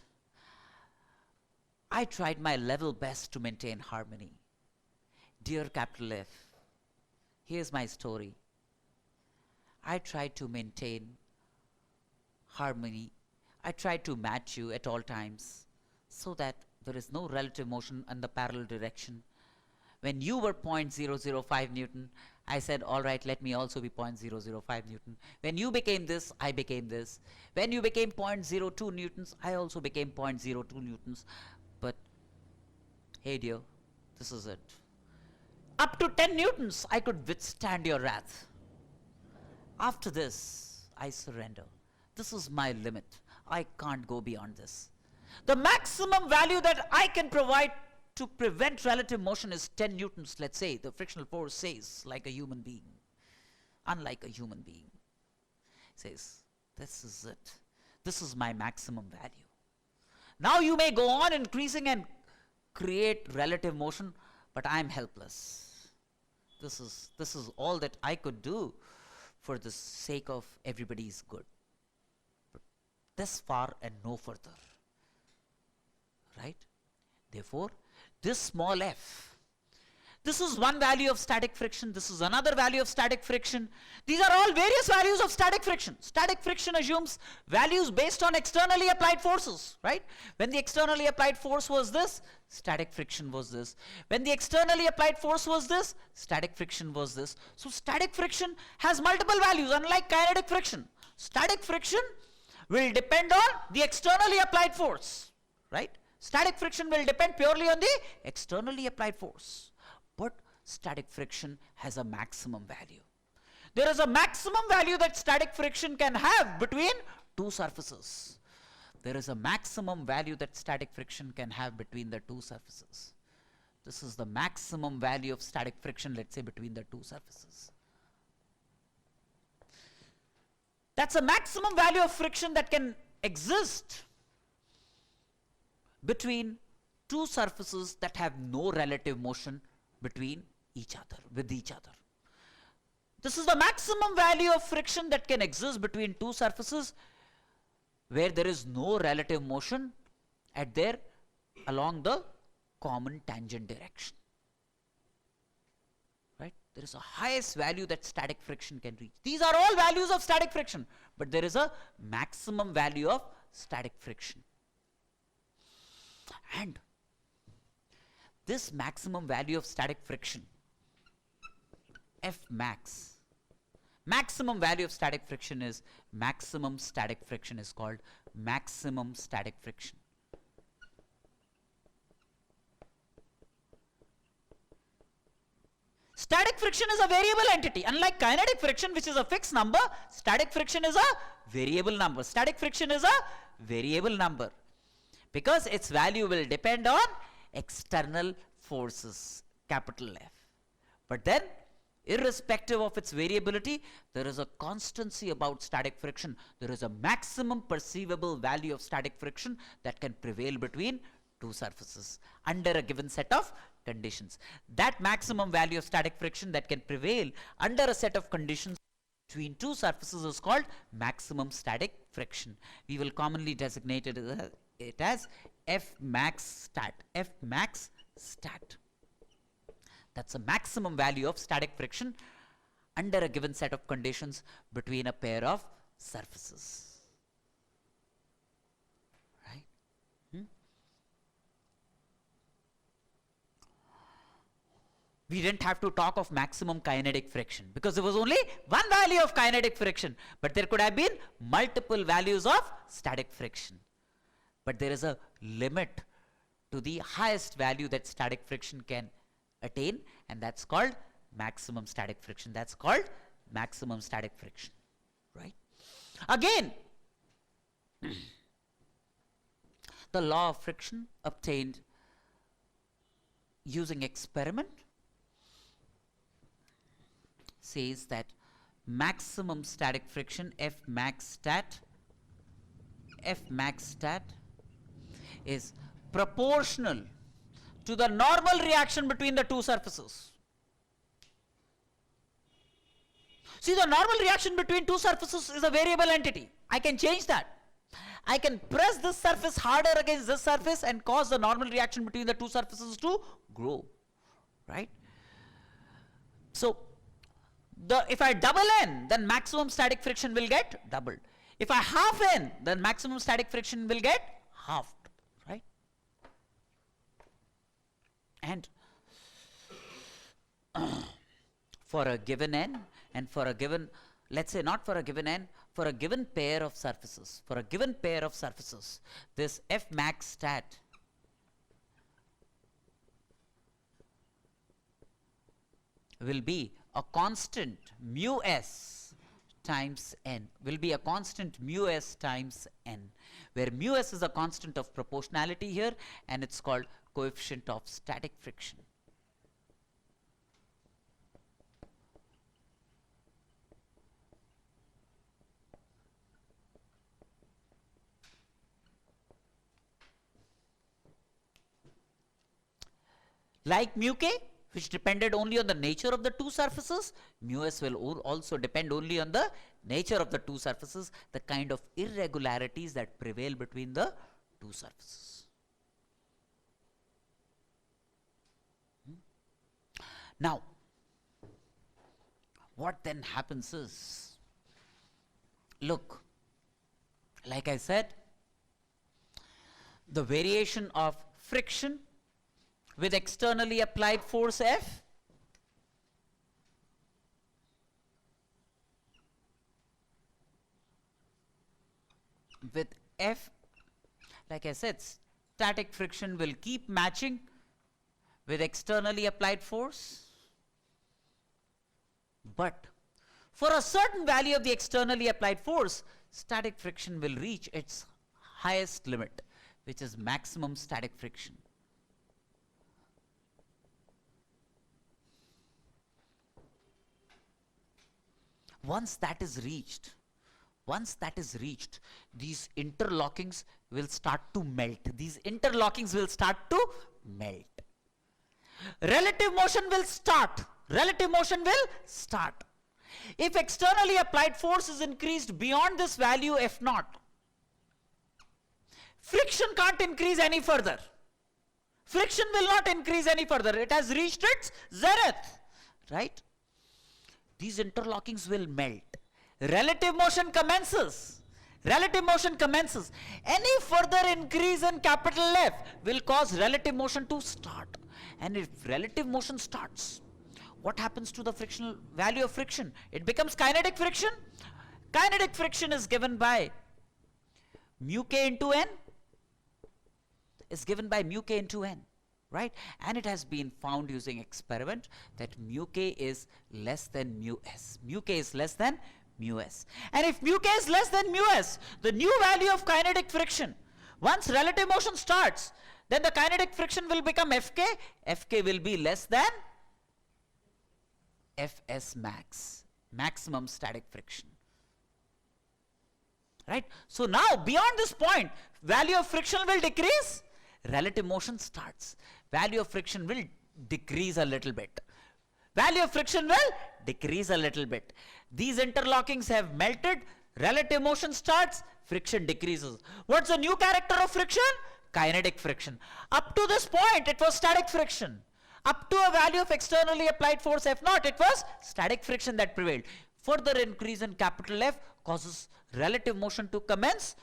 Speaker 1: I tried my level best to maintain harmony. Dear capital F, here's my story. I tried to maintain harmony. I tried to match you at all times so that there is no relative motion in the parallel direction. When you were 0.005 Newton, I said, all right, let me also be 0.005 Newton. When you became this, I became this. When you became 0.02 newtons, I also became 0.02 newtons. But, hey dear, this is it. Up to 10 newtons, I could withstand your wrath. After this, I surrender. This is my limit. I can't go beyond this. The maximum value that I can provide to prevent relative motion is 10 newtons, let's say. The frictional force says, like a human being. Unlike a human being. Says, this is it. This is my maximum value. Now you may go on increasing and create relative motion, but I am helpless. This is all that I could do for the sake of everybody's good. But this far and no further. Right? Therefore, this small f, this is one value of static friction, this is another value of static friction. These are all various values of static friction. Static friction assumes values based on externally applied forces, right? When the externally applied force was this, static friction was this. When the externally applied force was this, static friction was this. So static friction has multiple values, unlike kinetic friction. Static friction will depend on the externally applied force, right? Static friction will depend purely on the externally applied force. But static friction has a maximum value. There is a maximum value that static friction can have between two surfaces. There is a maximum value that static friction can have between the two surfaces. This is the maximum value of static friction, let's say, between the two surfaces. That's a maximum value of friction that can exist between two surfaces that have no relative motion between each other, with each other. This is the maximum value of friction that can exist between two surfaces where there is no relative motion at their along the common tangent direction. Right? There is a highest value that static friction can reach. These are all values of static friction, but there is a maximum value of static friction. And this maximum value of static friction, F max, maximum value of static friction is called maximum static friction. Static friction is a variable entity. Unlike kinetic friction, which is a fixed number, static friction is a variable number. Static friction is a variable number because its value will depend on external forces, capital F. But then, irrespective of its variability, there is a constancy about static friction. There is a maximum perceivable value of static friction that can prevail between two surfaces under a given set of conditions. That maximum value of static friction that can prevail under a set of conditions between two surfaces is called maximum static friction. We will commonly designate it as F max stat. F max stat. That's a maximum value of static friction under a given set of conditions between a pair of surfaces. Right? We didn't have to talk of maximum kinetic friction because there was only one value of kinetic friction, but there could have been multiple values of static friction. But there is a limit to the highest value that static friction can attain, and that's called maximum static friction. That's called maximum static friction, right? Again, the law of friction obtained using experiment says that maximum static friction, F max stat, is proportional to the normal reaction between the two surfaces. See, the normal reaction between two surfaces is a variable entity. I can change that. I can press this surface harder against this surface and cause the normal reaction between the two surfaces to grow, right? So, if I double n, then maximum static friction will get doubled. If I half n, then maximum static friction will get halved, right? And for a given n, and for a given, let's say not for a given n, for a given pair of surfaces, this F max stat will be a constant mu s times n, where mu s is a constant of proportionality here, and it's called coefficient of static friction. Like mu k, which depended only on the nature of the two surfaces, mu s will also depend only on the nature of the two surfaces, the kind of irregularities that prevail between the two surfaces. Now, what then happens is, look, like I said, the variation of friction with externally applied force F with F, like I said, static friction will keep matching with externally applied force, but for a certain value of the externally applied force, static friction will reach its highest limit, which is maximum static friction. Once that is reached, these interlockings will start to melt. Relative motion will start. If externally applied force is increased beyond this value F naught, friction can't increase any further. Friction will not increase any further. It has reached its zenith, right? These interlockings will melt. Relative motion commences. Any further increase in capital F will cause relative motion to start. And if relative motion starts, what happens to the frictional value of friction? It becomes kinetic friction. Kinetic friction is given by mu k into n. right? And it has been found using experiment that mu k is less than mu s. Mu k is less than mu s. And if mu k is less than mu s, the new value of kinetic friction, once relative motion starts, then the kinetic friction will become Fk. Fk will be less than Fs max, maximum static friction. Right? So now beyond this point, value of friction will decrease, relative motion starts. Value of friction will decrease a little bit. Value of friction will decrease a little bit. These interlockings have melted, relative motion starts, friction decreases. What's the new character of friction? Kinetic friction. Up to this point, it was static friction. Up to a value of externally applied force F0, it was static friction that prevailed. Further increase in capital F causes relative motion to commence,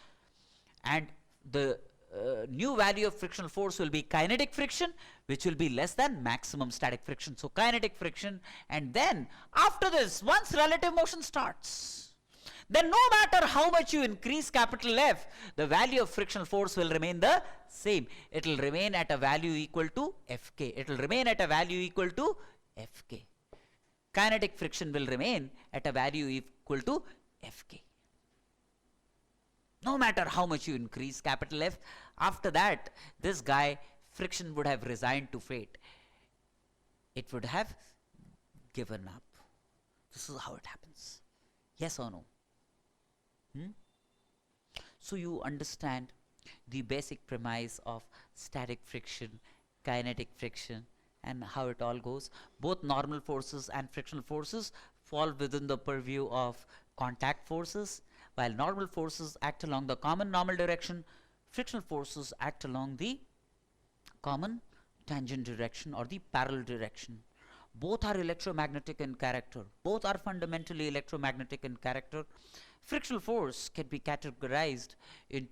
Speaker 1: and the new value of frictional force will be kinetic friction, which will be less than maximum static friction. So kinetic friction, and then after this, once relative motion starts, then no matter how much you increase capital F, the value of frictional force will remain the same. It will remain at a value equal to Fk. It will remain at a value equal to Fk. Kinetic friction will remain at a value equal to Fk. No matter how much you increase capital F, after that, this guy, friction would have resigned to fate. It would have given up. This is how it happens. Yes or no? So you understand the basic premise of static friction, kinetic friction, and how it all goes. Both normal forces and frictional forces fall within the purview of contact forces. While normal forces act along the common normal direction, frictional forces act along the common tangent direction or the parallel direction. Both are electromagnetic in character. Both are fundamentally electromagnetic in character. Frictional force can be categorized in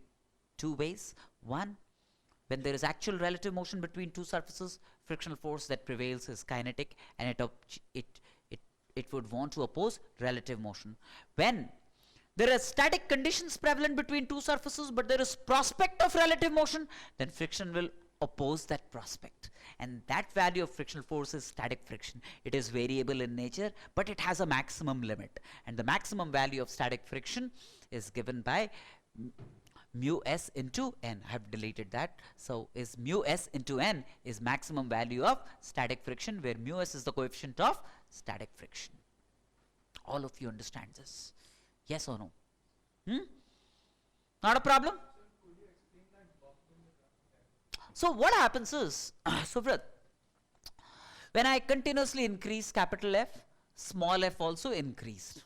Speaker 1: two ways. One, when there is actual relative motion between two surfaces, frictional force that prevails is kinetic, and it would want to oppose relative motion. When there are static conditions prevalent between two surfaces, but there is prospect of relative motion, then friction will oppose that prospect. And that value of frictional force is static friction. It is variable in nature, but it has a maximum limit. And the maximum value of static friction is given by mu s into n. I have deleted that. So is mu s into n is maximum value of static friction, where mu s is the coefficient of static friction. All of you understand this? Yes or no? Not a problem? So what happens is, Suvrat, when I continuously increase capital F, small f also increased.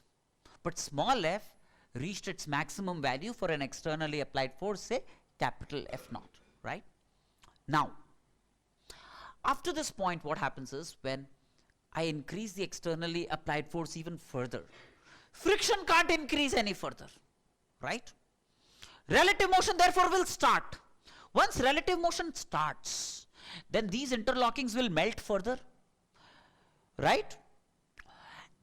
Speaker 1: But small f reached its maximum value for an externally applied force, say capital F0, right? Now, after this point, what happens is, when I increase the externally applied force even further, friction can't increase any further, right? Relative motion therefore will start. Once relative motion starts, then these interlockings will melt further, right?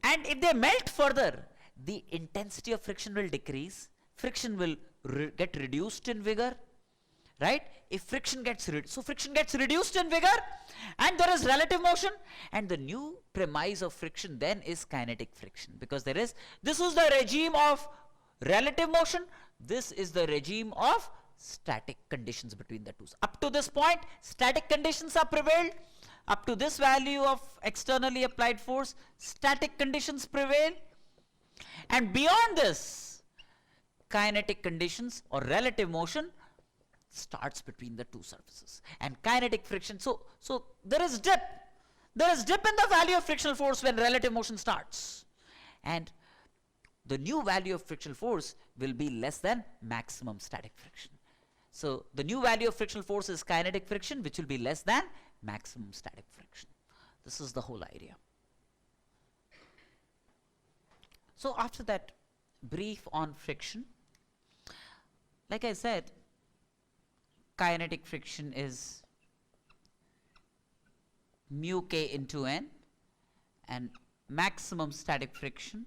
Speaker 1: And if they melt further, the intensity of friction will decrease. Friction will get reduced in vigor, right? If friction gets friction gets reduced in vigor, and there is relative motion, and the new premise of friction then is kinetic friction, because this is the regime of relative motion, this is the regime of static conditions between the two. Up to this point, static conditions are prevailed. Up to this value of externally applied force, static conditions prevail. And beyond this, kinetic conditions or relative motion starts between the two surfaces. And kinetic friction, so there is dip. There is dip in the value of frictional force when relative motion starts. And the new value of frictional force will be less than maximum static friction. So the new value of frictional force is kinetic friction, which will be less than maximum static friction. This is the whole idea. So after that brief on friction, like I said, kinetic friction is mu k into n, and maximum static friction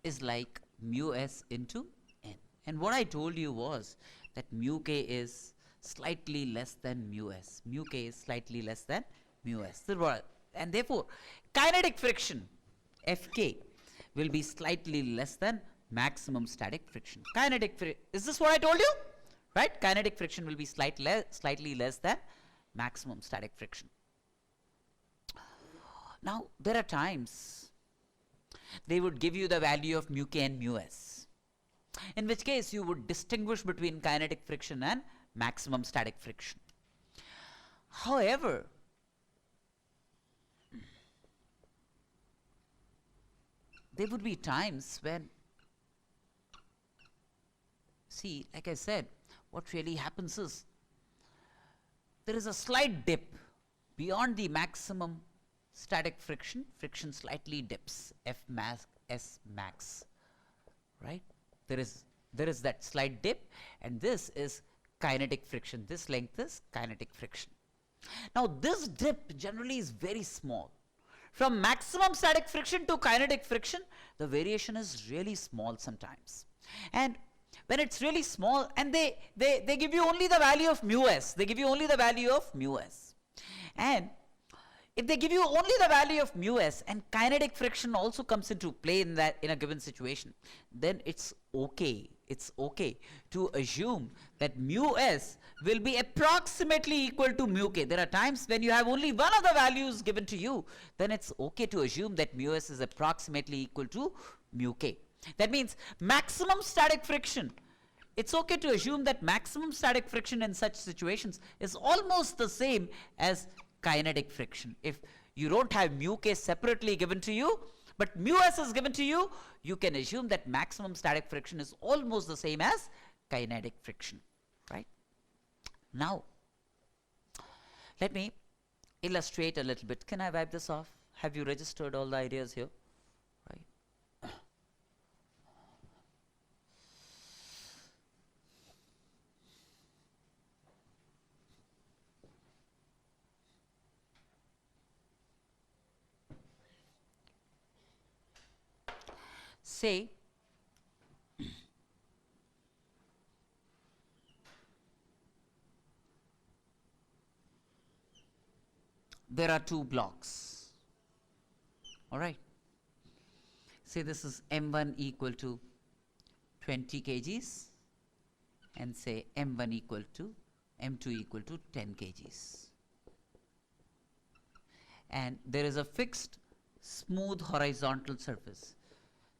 Speaker 1: is like mu s into n. And what I told you was that mu k is slightly less than mu s. Mu k is slightly less than mu s. And therefore, kinetic friction Fk will be slightly less than maximum static friction. Is this what I told you? Right? Kinetic friction will be slightly less than maximum static friction. Now, there are times they would give you the value of mu k and mu s, in which case you would distinguish between kinetic friction and maximum static friction. However, there would be times when, see, like I said, what really happens is there is a slight dip beyond the maximum static friction. Friction slightly dips, F max, S max, right? There is that slight dip, and this is kinetic friction. This length is kinetic friction. Now, this dip generally is very small. From maximum static friction to kinetic friction, the variation is really small sometimes. And when it's really small, and they give you only the value of mu s, they give you only the value of mu s. And if they give you only the value of mu s and kinetic friction also comes into play in a given situation, then it's okay. It's okay to assume that mu s will be approximately equal to mu k. There are times when you have only one of the values given to you, then it's okay to assume that mu s is approximately equal to mu k. That means maximum static friction. It's okay to assume that maximum static friction in such situations is almost the same as kinetic friction. If you don't have mu k separately given to you, but mu s is given to you, you can assume that maximum static friction is almost the same as kinetic friction, right? Now, let me illustrate a little bit. Can I wipe this off? Have you registered all the ideas here? Right. Say there are two blocks, all right. Say this is m1 equal to 20 kgs and say m1 equal to m2 equal to 10 kgs, and there is a fixed smooth horizontal surface.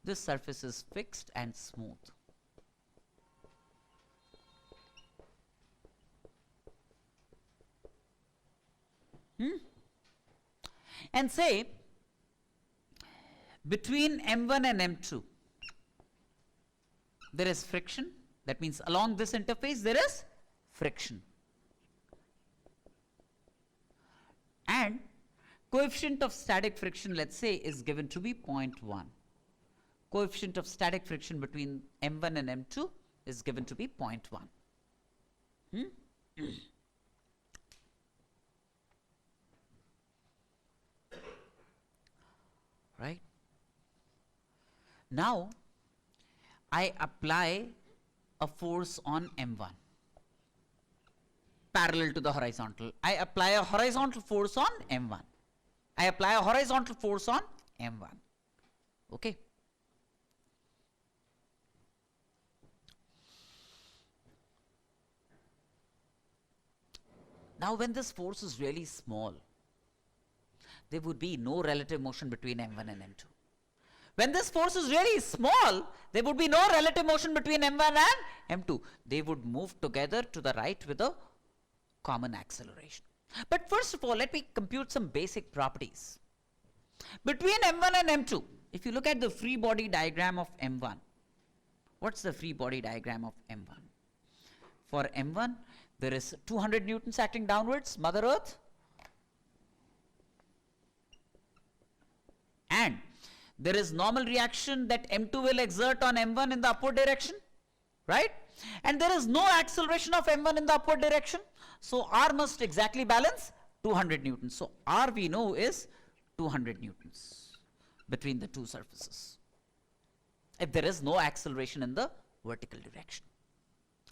Speaker 1: This surface is fixed and smooth. And say between m1 and m2 there is friction. That means along this interface there is friction, and coefficient of static friction, let's say, is given to be 0.1. Coefficient of static friction between m1 and m2 is given to be 0.1. Right? Now, I apply a force on m1 parallel to the horizontal. I apply a horizontal force on m1. I apply a horizontal force on m1. Okay. Now, when this force is really small, there would be no relative motion between m1 and m2. When this force is really small, there would be no relative motion between m1 and m2. They would move together to the right with a common acceleration. But first of all, let me compute some basic properties. Between m1 and m2, if you look at the free body diagram of m1, what's the free body diagram of m1? For m1, there is 200 newtons acting downwards, Mother Earth, and there is normal reaction that m2 will exert on m1 in the upward direction, right? And there is no acceleration of m1 in the upward direction, so R must exactly balance 200 newtons. So R, we know, is 200 newtons between the two surfaces if there is no acceleration in the vertical direction.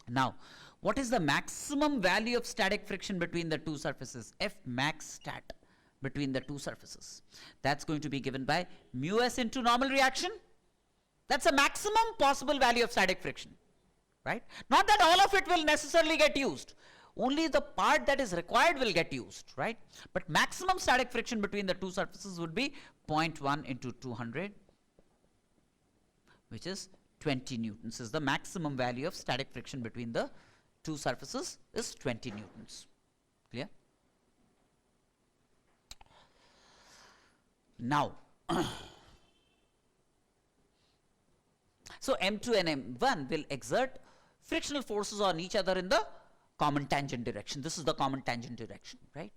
Speaker 1: Now, What is the maximum value of static friction between the two surfaces? F max stat between the two surfaces. That's going to be given by mu s into normal reaction. That's a maximum possible value of static friction, right? Not that all of it will necessarily get used. Only the part that is required will get used, right? But maximum static friction between the two surfaces would be 0.1 into 200, which is 20 newtons. Is the maximum value of static friction between the two surfaces is 20 newtons. Clear? Now, so M2 and M1 will exert frictional forces on each other in the common tangent direction. This is the common tangent direction, right?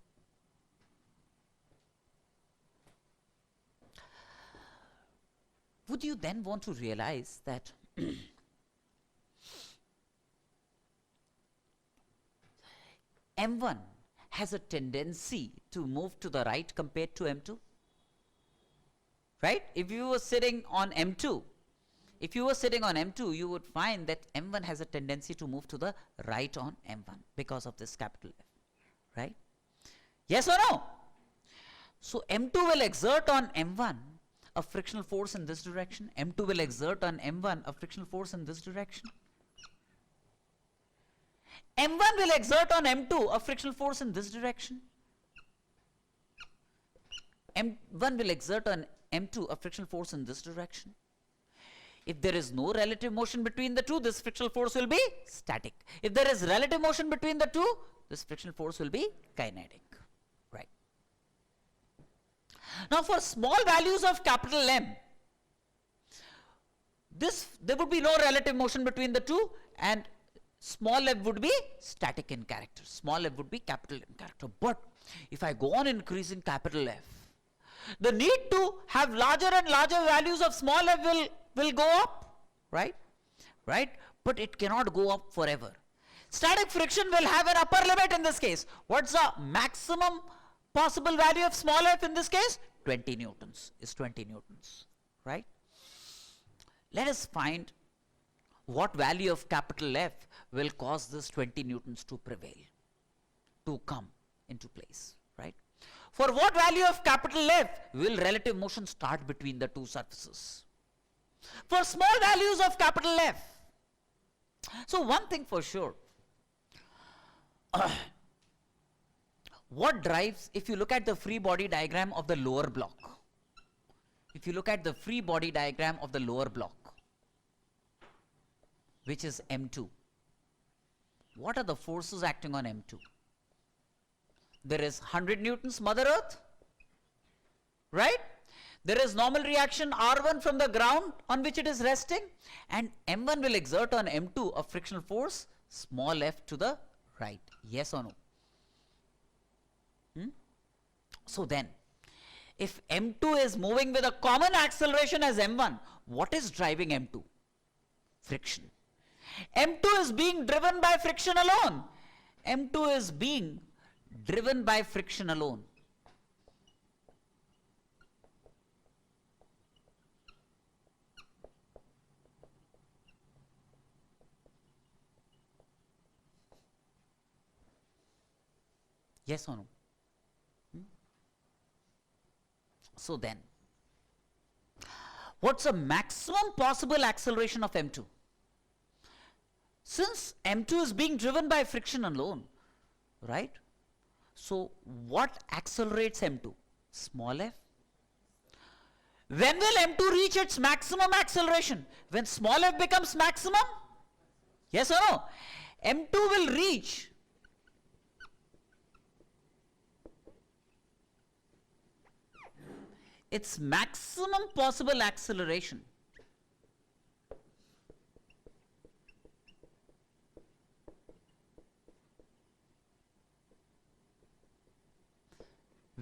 Speaker 1: Would you then want to realize that M1 has a tendency to move to the right compared to M2? Right? If you were sitting on M2, you would find that M1 has a tendency to move to the right on M1 because of this capital F, right? Yes or no? So M2 will exert on M1 a frictional force in this direction. M2 will exert on M1 a frictional force in this direction. M1 will exert on M2 a frictional force in this direction. M1 will exert on M2 a frictional force in this direction. If there is no relative motion between the two, this frictional force will be static. If there is relative motion between the two, this frictional force will be kinetic, right? Now for small values of capital M, there would be no relative motion between the two, and small f would be static in character. Small f would be capital in character. But if I go on increasing capital F, the need to have larger and larger values of small f will go up, right? Right? But it cannot go up forever. Static friction will have an upper limit in this case. What's the maximum possible value of small f in this case? 20 newtons is 20 newtons, right? Let us find what value of capital F will cause this 20 newtons to prevail, to come into place, right? For what value of capital F will relative motion start between the two surfaces? For small values of capital F. So one thing for sure, what drives, if you look at the free body diagram of the lower block, which is M2, what are the forces acting on M2? There is 100 newtons Mother Earth, right? There is normal reaction R1 from the ground on which it is resting, and M1 will exert on M2 a frictional force small f to the right. Yes or no? So then, if M2 is moving with a common acceleration as M1, what is driving M2? Friction. M2 is being driven by friction alone. M2 is being driven by friction alone. Yes or no? So then, what's the maximum possible acceleration of M2? Since M2 is being driven by friction alone, right? So what accelerates M2? Small f. When will M2 reach its maximum acceleration? When small f becomes maximum? Yes or no? M2 will reach its maximum possible acceleration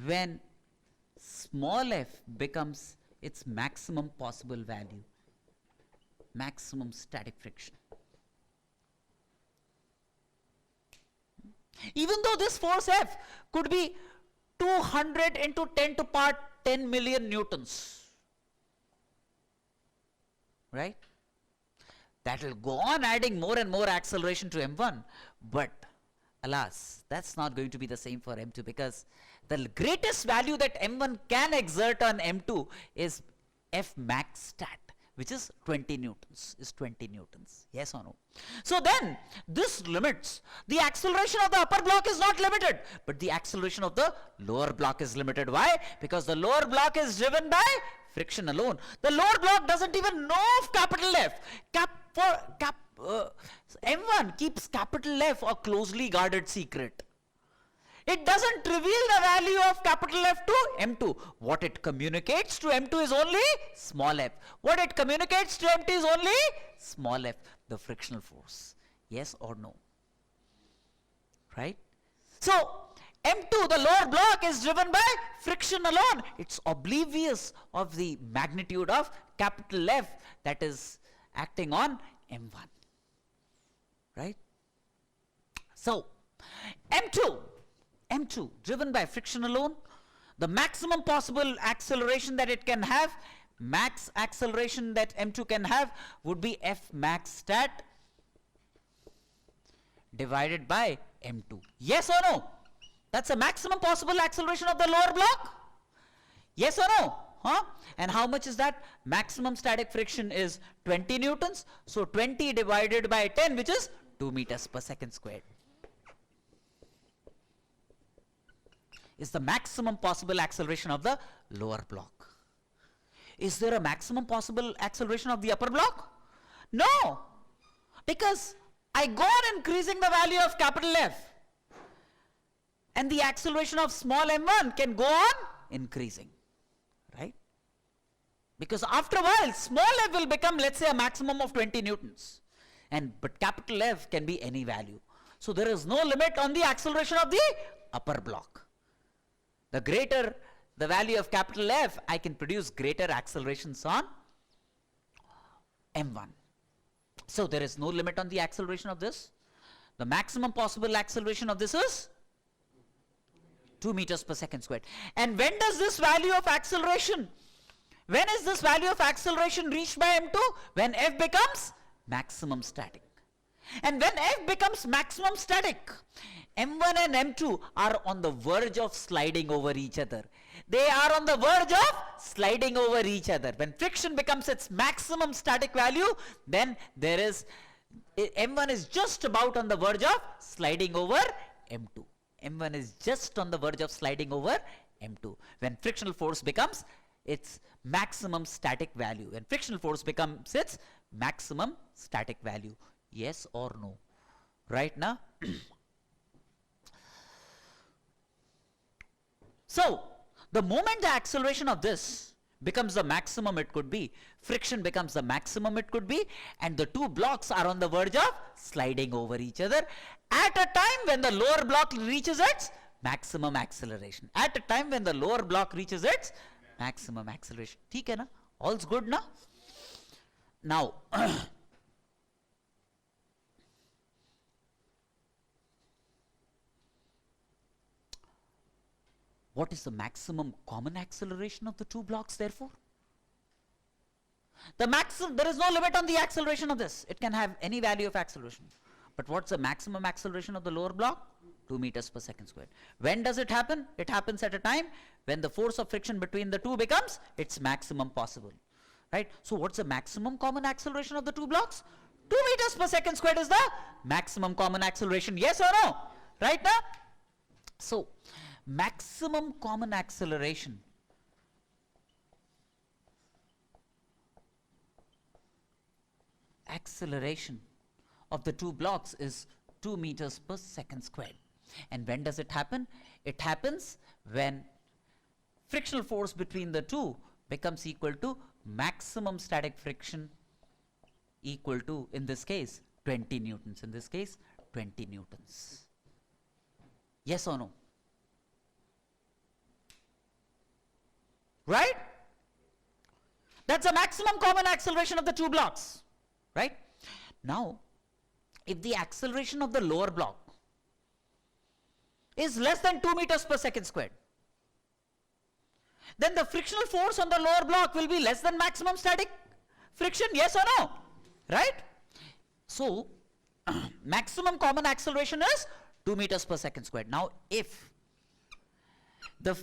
Speaker 1: when small f becomes its maximum possible value, maximum static friction. Even though this force F could be 200 into 10 to the power 10 million newtons, right? That will go on adding more and more acceleration to M1, But alas, that's not going to be the same for M2, because the greatest value that M1 can exert on M2 is F max stat, which is 20 newtons, yes or no? So then this limits the acceleration of the upper block is not limited, but the acceleration of the lower block is limited. Why? Because the lower block is driven by friction alone. The lower block doesn't even know of capital F. M1 keeps capital F a closely guarded secret. It doesn't reveal the value of capital F to M2. What it communicates to M2 is only small f. What it communicates to M2 is only small f, the frictional force. Yes or no? Right? So, M2, the lower block, is driven by friction alone. It's oblivious of the magnitude of capital F that is acting on M1. Right? So, M2 driven by friction alone, the maximum possible acceleration that it can have, max acceleration that M2 can have, would be F max stat divided by M2. Yes or no? That's the maximum possible acceleration of the lower block? Yes or no? Huh? And how much is that? Maximum static friction is 20 newtons. So 20 divided by 10, which is 2 meters per second squared, is the maximum possible acceleration of the lower block. Is there a maximum possible acceleration of the upper block? No, because I go on increasing the value of capital F, and the acceleration of small m1 can go on increasing, right? Because after a while, small f will become, let's say, a maximum of 20 newtons, but capital F can be any value. So there is no limit on the acceleration of the upper block. The greater the value of capital F, I can produce greater accelerations on M1. So there is no limit on the acceleration of this. The maximum possible acceleration of this is 2 meters per second squared. And when does this value of acceleration, when is this value of acceleration reached by M2? When F becomes maximum static. And when F becomes maximum static, M1 and M2 are on the verge of sliding over each other. They are on the verge of sliding over each other. When friction becomes its maximum static value, then there is, M1 is just about on the verge of sliding over M2. M1 is just on the verge of sliding over M2. When frictional force becomes its maximum static value. When frictional force becomes its maximum static value. Yes or no? Right now? So, the moment the acceleration of this becomes the maximum it could be, friction becomes the maximum it could be, and the two blocks are on the verge of sliding over each other at a time when the lower block reaches its maximum acceleration. At a time when the lower block reaches its maximum acceleration. ठीक है ना? All's good ना? Now, what is the maximum common acceleration of the two blocks therefore? The maximum, there is no limit on the acceleration of this. It can have any value of acceleration. But what's the maximum acceleration of the lower block? 2 meters per second squared. When does it happen? It happens at a time when the force of friction between the two becomes its maximum possible. Right? So what's the maximum common acceleration of the two blocks? 2 meters per second squared is the maximum common acceleration. Yes or no? Right now? So, maximum common acceleration of the two blocks is 2 meters per second squared. And when does it happen? It happens when frictional force between the two becomes equal to maximum static friction equal to, in this case, 20 newtons. In this case, 20 newtons. Yes or no? Right? That's the maximum common acceleration of the two blocks. Right? Now, if the acceleration of the lower block is less than 2 meters per second squared, then the frictional force on the lower block will be less than maximum static friction. Yes or no? Right? So, maximum common acceleration is 2 meters per second squared. Now, if the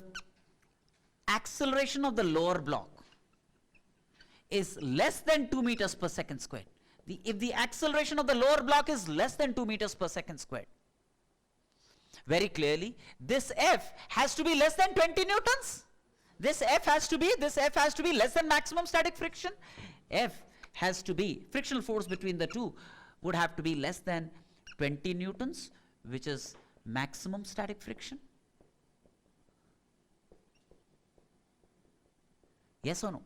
Speaker 1: acceleration of the lower block is less than 2 meters per second squared, if the acceleration of the lower block is less than 2 meters per second squared, very clearly, this F has to be less than 20 newtons. This F has to be less than maximum static friction. F has to be, frictional force between the two would have to be less than 20 newtons, which is maximum static friction. Yes or no?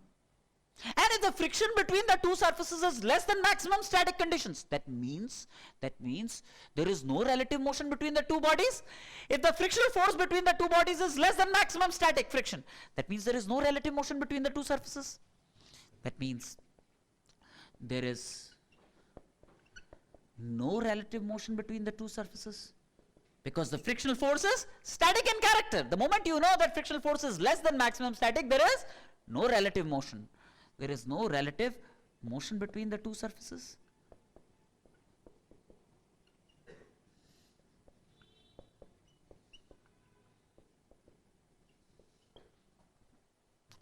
Speaker 1: And if the friction between the two surfaces is less than maximum static conditions, that means there is no relative motion between the two bodies. If the frictional force between the two bodies is less than maximum static friction, that means there is no relative motion between the two surfaces. That means there is no relative motion between the two surfaces, because the frictional force is static in character. The moment you know that frictional force is less than maximum static, there is no relative motion. There is no relative motion between the two surfaces.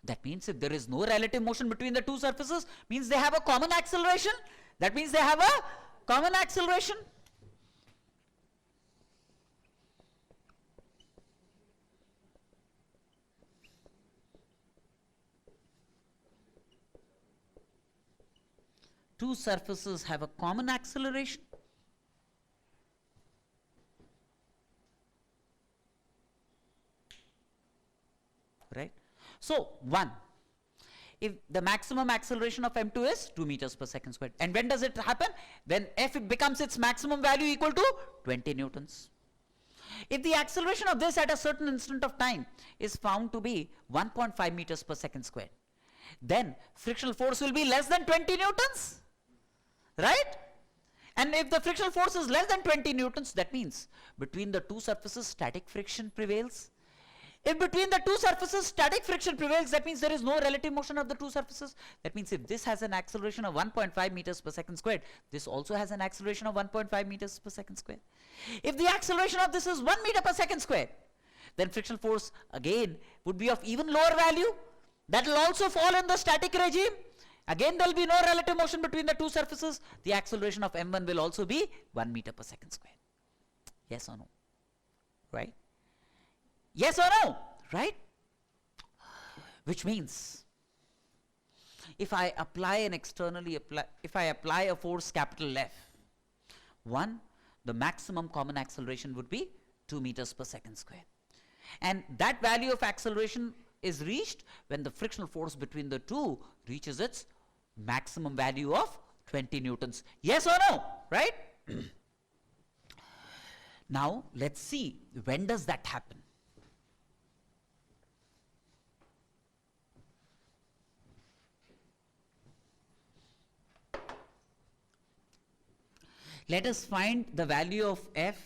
Speaker 1: That means if there is no relative motion between the two surfaces, means they have a common acceleration. That means they have a common acceleration. Two surfaces have a common acceleration. Right? So, 1. If the maximum acceleration of m2 is 2 meters per second squared. And when does it happen? When F becomes its maximum value equal to 20 newtons. If the acceleration of this at a certain instant of time is found to be 1.5 meters per second squared, then frictional force will be less than 20 newtons. Right? And if the frictional force is less than 20 newtons, that means between the two surfaces static friction prevails. If between the two surfaces static friction prevails, that means there is no relative motion of the two surfaces. That means if this has an acceleration of 1.5 meters per second squared, this also has an acceleration of 1.5 meters per second squared. If the acceleration of this is 1 meter per second squared, then frictional force again would be of even lower value. That will also fall in the static regime. Again, there will be no relative motion between the two surfaces. The acceleration of m1 will also be 1 meter per second squared. Yes or no? Right? Yes or no? Right? Which means, if I apply a force capital F, 1, the maximum common acceleration would be 2 meters per second squared. And that value of acceleration is reached when the frictional force between the two reaches its maximum value of 20 newtons. Yes or no? Right? Now, let's see, when does that happen? Let us find the value of F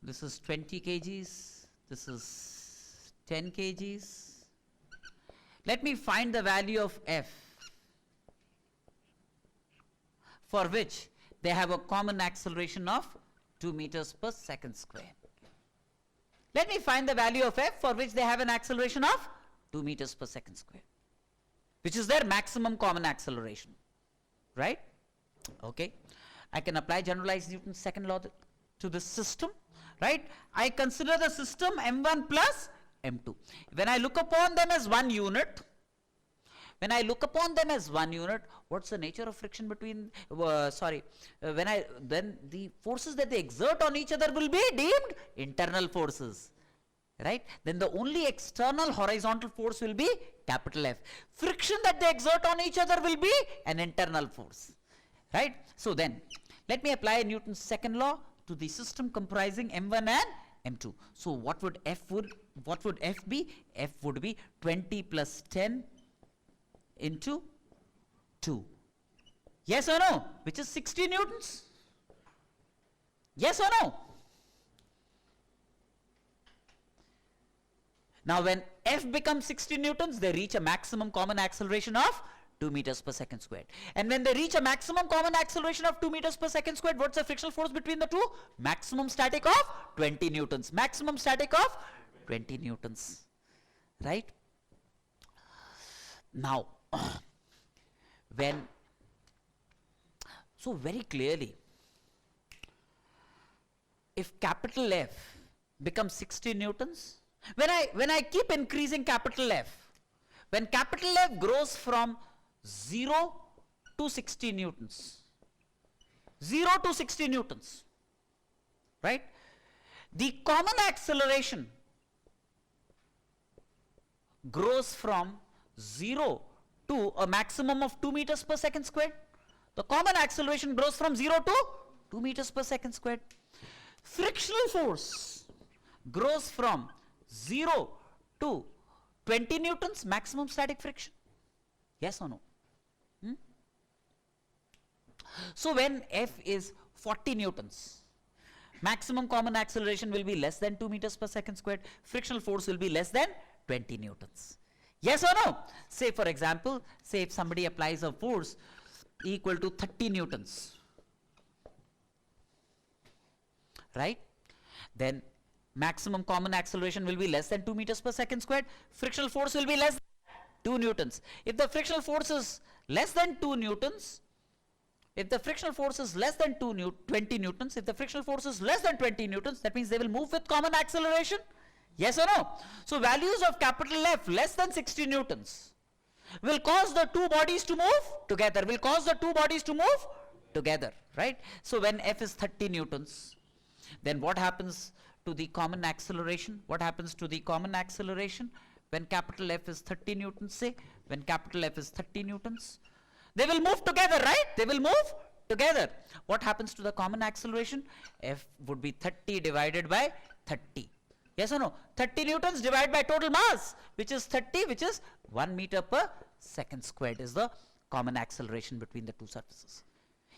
Speaker 1: this is 20 kgs, this is 10 kgs. Let me find the value of F for which they have a common acceleration of 2 meters per second square. Let me find the value of F for which they have an acceleration of 2 meters per second square, which is their maximum common acceleration. Right? Okay. I can apply generalized Newton's second law to this system. Right? I consider the system m1 plus m2. When I look upon them as one unit, what's the nature of friction between, then the forces that they exert on each other will be deemed internal forces. Right? Then the only external horizontal force will be capital F. Friction that they exert on each other will be an internal force. Right? So then, let me apply Newton's second law to the system comprising m1 and m2. So what would F be? F would be 20 plus 10 into 2. Yes or no? Which is 60 newtons. Yes or no? Now when F becomes 60 newtons, they reach a maximum common acceleration of 2 meters per second squared. And when they reach a maximum common acceleration of 2 meters per second squared, what's the frictional force between the two? Maximum static of 20 newtons. Maximum static of 20 newtons. Right? Now, so very clearly, if capital F becomes 60 newtons, when I keep increasing capital F, when capital F grows from 0 to 60 newtons, 0 to 60 newtons, right? The common acceleration grows from 0 to a maximum of 2 meters per second squared. The common acceleration grows from 0 to 2 meters per second squared. Frictional force grows from 0 to 20 newtons, maximum static friction. Yes or no? So when F is 40 newtons, maximum common acceleration will be less than 2 meters per second squared. Frictional force will be less than 20 newtons. Yes or no? Say for example, say if somebody applies a force equal to 30 newtons, right? Then maximum common acceleration will be less than 2 meters per second squared. Frictional force will be less than 2 newtons. If the frictional force is less than 2 newtons, if the frictional force is less than 20 newtons, if the frictional force is less than 20 newtons, that means they will move with common acceleration. Yes or no? So values of capital F less than 60 newtons will cause the two bodies to move together, will cause the two bodies to move together, right? So when F is 30 newtons, then what happens to the common acceleration? What happens to the common acceleration when capital F is 30 newtons, say, when capital F is 30 newtons? They will move together, right? They will move together. What happens to the common acceleration? F would be 30 divided by 30. Yes or no? 30 newtons divided by total mass, which is 30, which is 1 meter per second squared is the common acceleration between the two surfaces.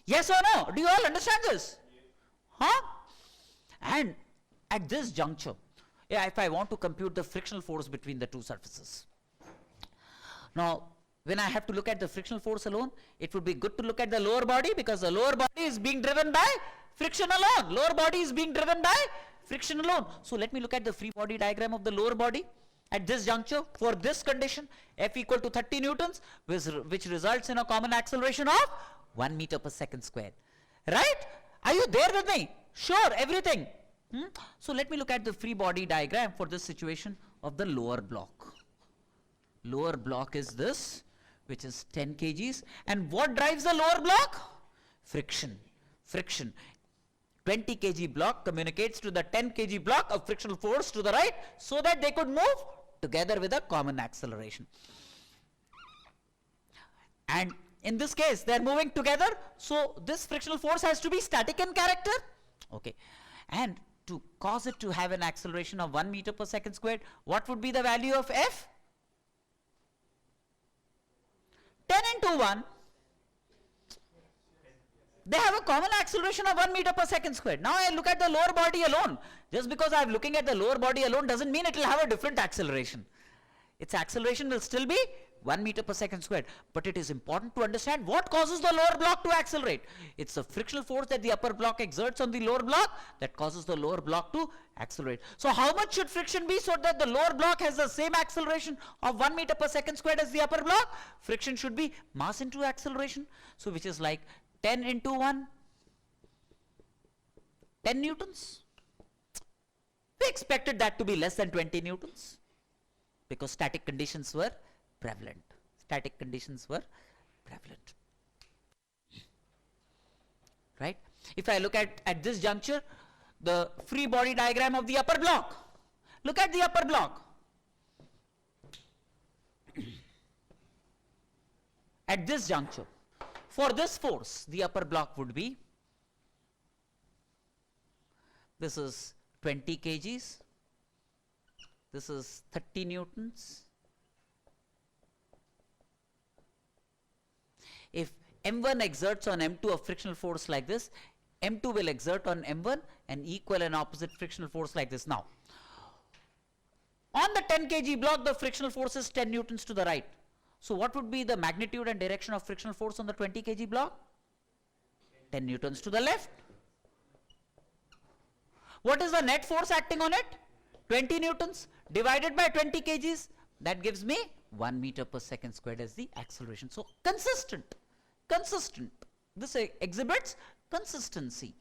Speaker 1: Yes or no? Do you all understand this? Huh? And at this juncture, if I want to compute the frictional force between the two surfaces. Now, when I have to look at the frictional force alone, it would be good to look at the lower body, because the lower body is being driven by friction alone. Lower body is being driven by friction alone. So let me look at the free body diagram of the lower body at this juncture for this condition, F equal to 30 newtons, which results in a common acceleration of 1 meter per second squared. Right? Are you there with me? Sure, everything. So let me look at the free body diagram for this situation of the lower block. Lower block is this, which is 10 kgs. And what drives the lower block? Friction. Friction. 20 kg block communicates to the 10 kg block of frictional force to the right, so that they could move together with a common acceleration. And in this case, they are moving together, so this frictional force has to be static in character. Okay. And to cause it to have an acceleration of 1 meter per second squared, what would be the value of F? 10 into 1. They have a common acceleration of 1 meter per second squared. Now I look at the lower body alone. Just because I am looking at the lower body alone doesn't mean it will have a different acceleration. Its acceleration will still be 1 meter per second squared. But it is important to understand what causes the lower block to accelerate. It's the frictional force that the upper block exerts on the lower block that causes the lower block to accelerate. So how much should friction be so that the lower block has the same acceleration of 1 meter per second squared as the upper block? Friction should be mass into acceleration. So which is like 10 into 1, 10 newtons. We expected that to be less than 20 newtons because static conditions were prevalent. Static conditions were prevalent. Right? If I look at this juncture, the free body diagram of the upper block. Look at the upper block. At this juncture, for this force, the upper block would be, this is 20 kgs, this is 30 newtons. If M1 exerts on M2 a frictional force like this, M2 will exert on M1 an equal and opposite frictional force like this. Now, On the 10 kg block, the frictional force is 10 newtons to the right. So what would be the magnitude and direction of frictional force on the 20 kg block? 10 newtons to the left. What is the net force acting on it? 20 newtons divided by 20 kgs. That gives me 1 meter per second squared as the acceleration. So consistent. Consistent. This exhibits consistency.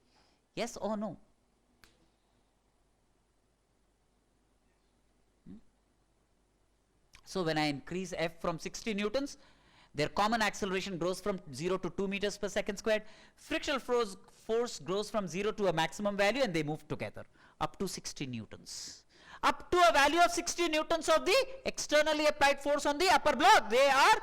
Speaker 1: Yes or no? So when I increase F from 60 newtons, their common acceleration grows from 0 to 2 meters per second squared. Frictional force grows from 0 to a maximum value, and they move together up to 60 newtons. Up to a value of 60 newtons of the externally applied force on the upper block. They are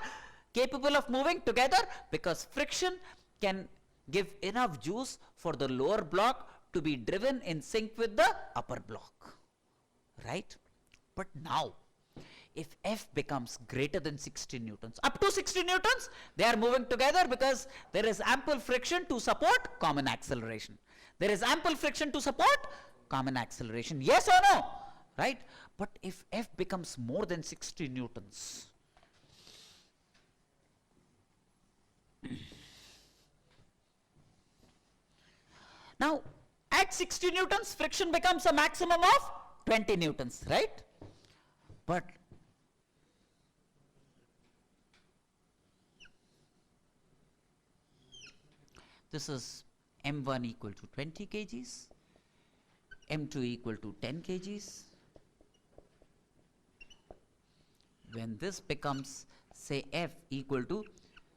Speaker 1: capable of moving together because friction can give enough juice for the lower block to be driven in sync with the upper block. Right? But now, if F becomes greater than 60 newtons, up to 60 newtons, they are moving together because there is ample friction to support common acceleration. There is ample friction to support common acceleration. Yes or no? Right? But if F becomes more than 60 newtons, now at 60 newtons, friction becomes a maximum of 20 newtons, right? But this is M1 equal to 20 kgs, M2 equal to 10 kgs. When this becomes, say, F equal to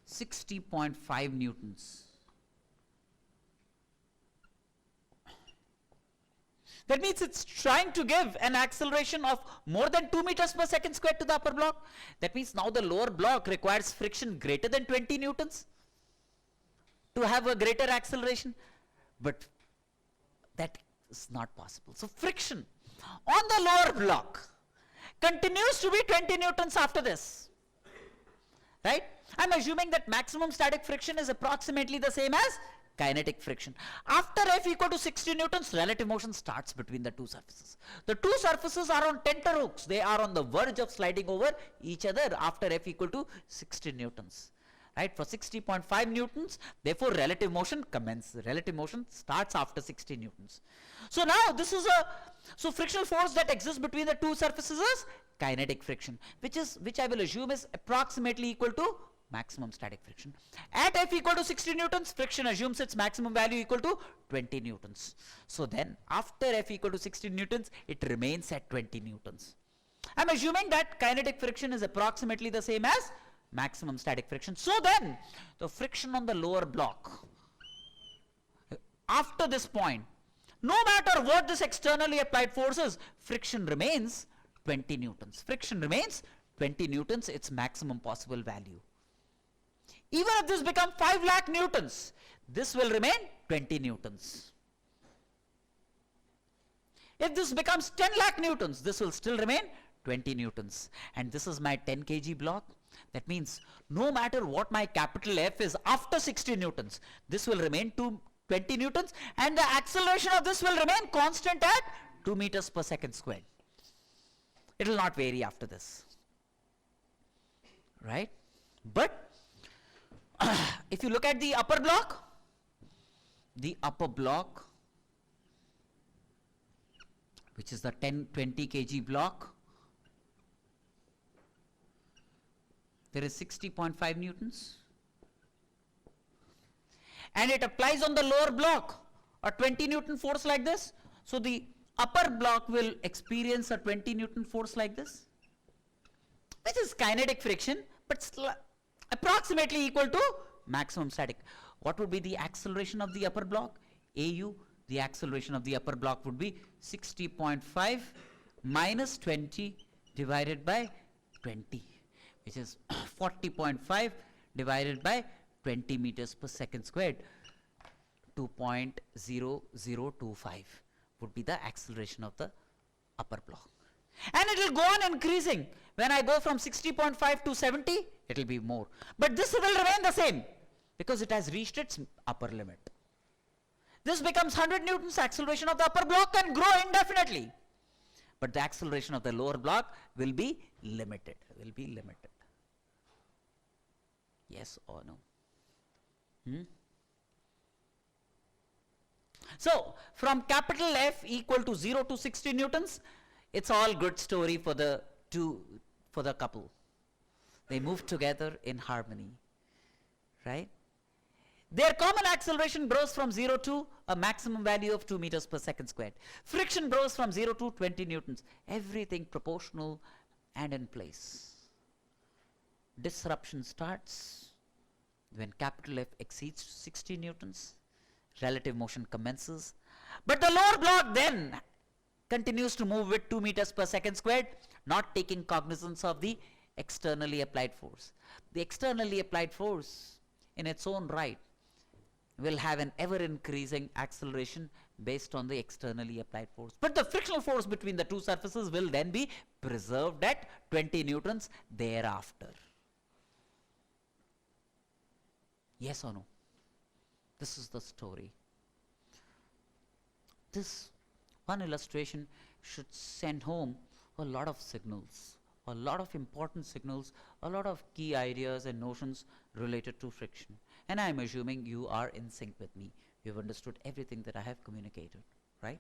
Speaker 1: 60.5 newtons, that means it's trying to give an acceleration of more than 2 meters per second squared to the upper block. That means now the lower block requires friction greater than 20 newtons to have a greater acceleration, but that is not possible. So friction on the lower block continues to be 20 newtons after this, right? I'm assuming that maximum static friction is approximately the same as kinetic friction. After F equal to 60 newtons, relative motion starts between the two surfaces. The two surfaces are on tenterhooks. They are on the verge of sliding over each other after F equal to 60 newtons. Right, for 60.5 newtons, therefore relative motion commences. Relative motion starts after 60 newtons. So now this is so frictional force that exists between the two surfaces is kinetic friction, which I will assume is approximately equal to maximum static friction. At F equal to 60 newtons, friction assumes its maximum value equal to 20 newtons. So then after F equal to 60 newtons, it remains at 20 newtons. I'm assuming that kinetic friction is approximately the same as maximum static friction. So then the friction on the lower block after this point, no matter what this externally applied force is, friction remains 20 newtons. Friction remains 20 newtons, its maximum possible value. Even if this becomes 5 lakh newtons, this will remain 20 newtons. If this becomes 10 lakh newtons, this will still remain 20 newtons. And this is my 10 kg block. That means no matter what my capital F is after 60 newtons, this will remain 20 newtons, and the acceleration of this will remain constant at 2 meters per second squared. It will not vary after this. Right? But if you look at the upper block, which is the 20 kg block, there is 60.5 newtons, and it applies on the lower block a 20 newton force like this. So the upper block will experience a 20 newton force like this, which is kinetic friction, but approximately equal to maximum static. What would be the acceleration of the upper block? AU, the acceleration of the upper block would be 60.5 minus 20 divided by 20. Which is 40.5 divided by 20 meters per second squared. 2.0025 would be the acceleration of the upper block. And it will go on increasing. When I go from 60.5 to 70, it will be more. But this will remain the same because it has reached its upper limit. This becomes 100 newtons, acceleration of the upper block can grow indefinitely. but the acceleration of the lower block will be limited, Yes or no? So, from capital F equal to 0 to 60 newtons, it's all good story for the couple. They move together in harmony, right? Their common acceleration grows from 0 to a maximum value of 2 meters per second squared. Friction grows from 0 to 20 newtons. Everything proportional and in place. Disruption starts when capital F exceeds 60 newtons. Relative motion commences. But the lower block then continues to move with 2 meters per second squared, not taking cognizance of the externally applied force. The externally applied force in its own right will have an ever increasing acceleration based on the externally applied force. But the frictional force between the two surfaces will then be preserved at 20 newtons thereafter. Yes or no? This is the story. This one illustration should send home a lot of signals, a lot of important signals, a lot of key ideas and notions related to friction. And I am assuming you are in sync with me. You have understood everything that I have communicated, right?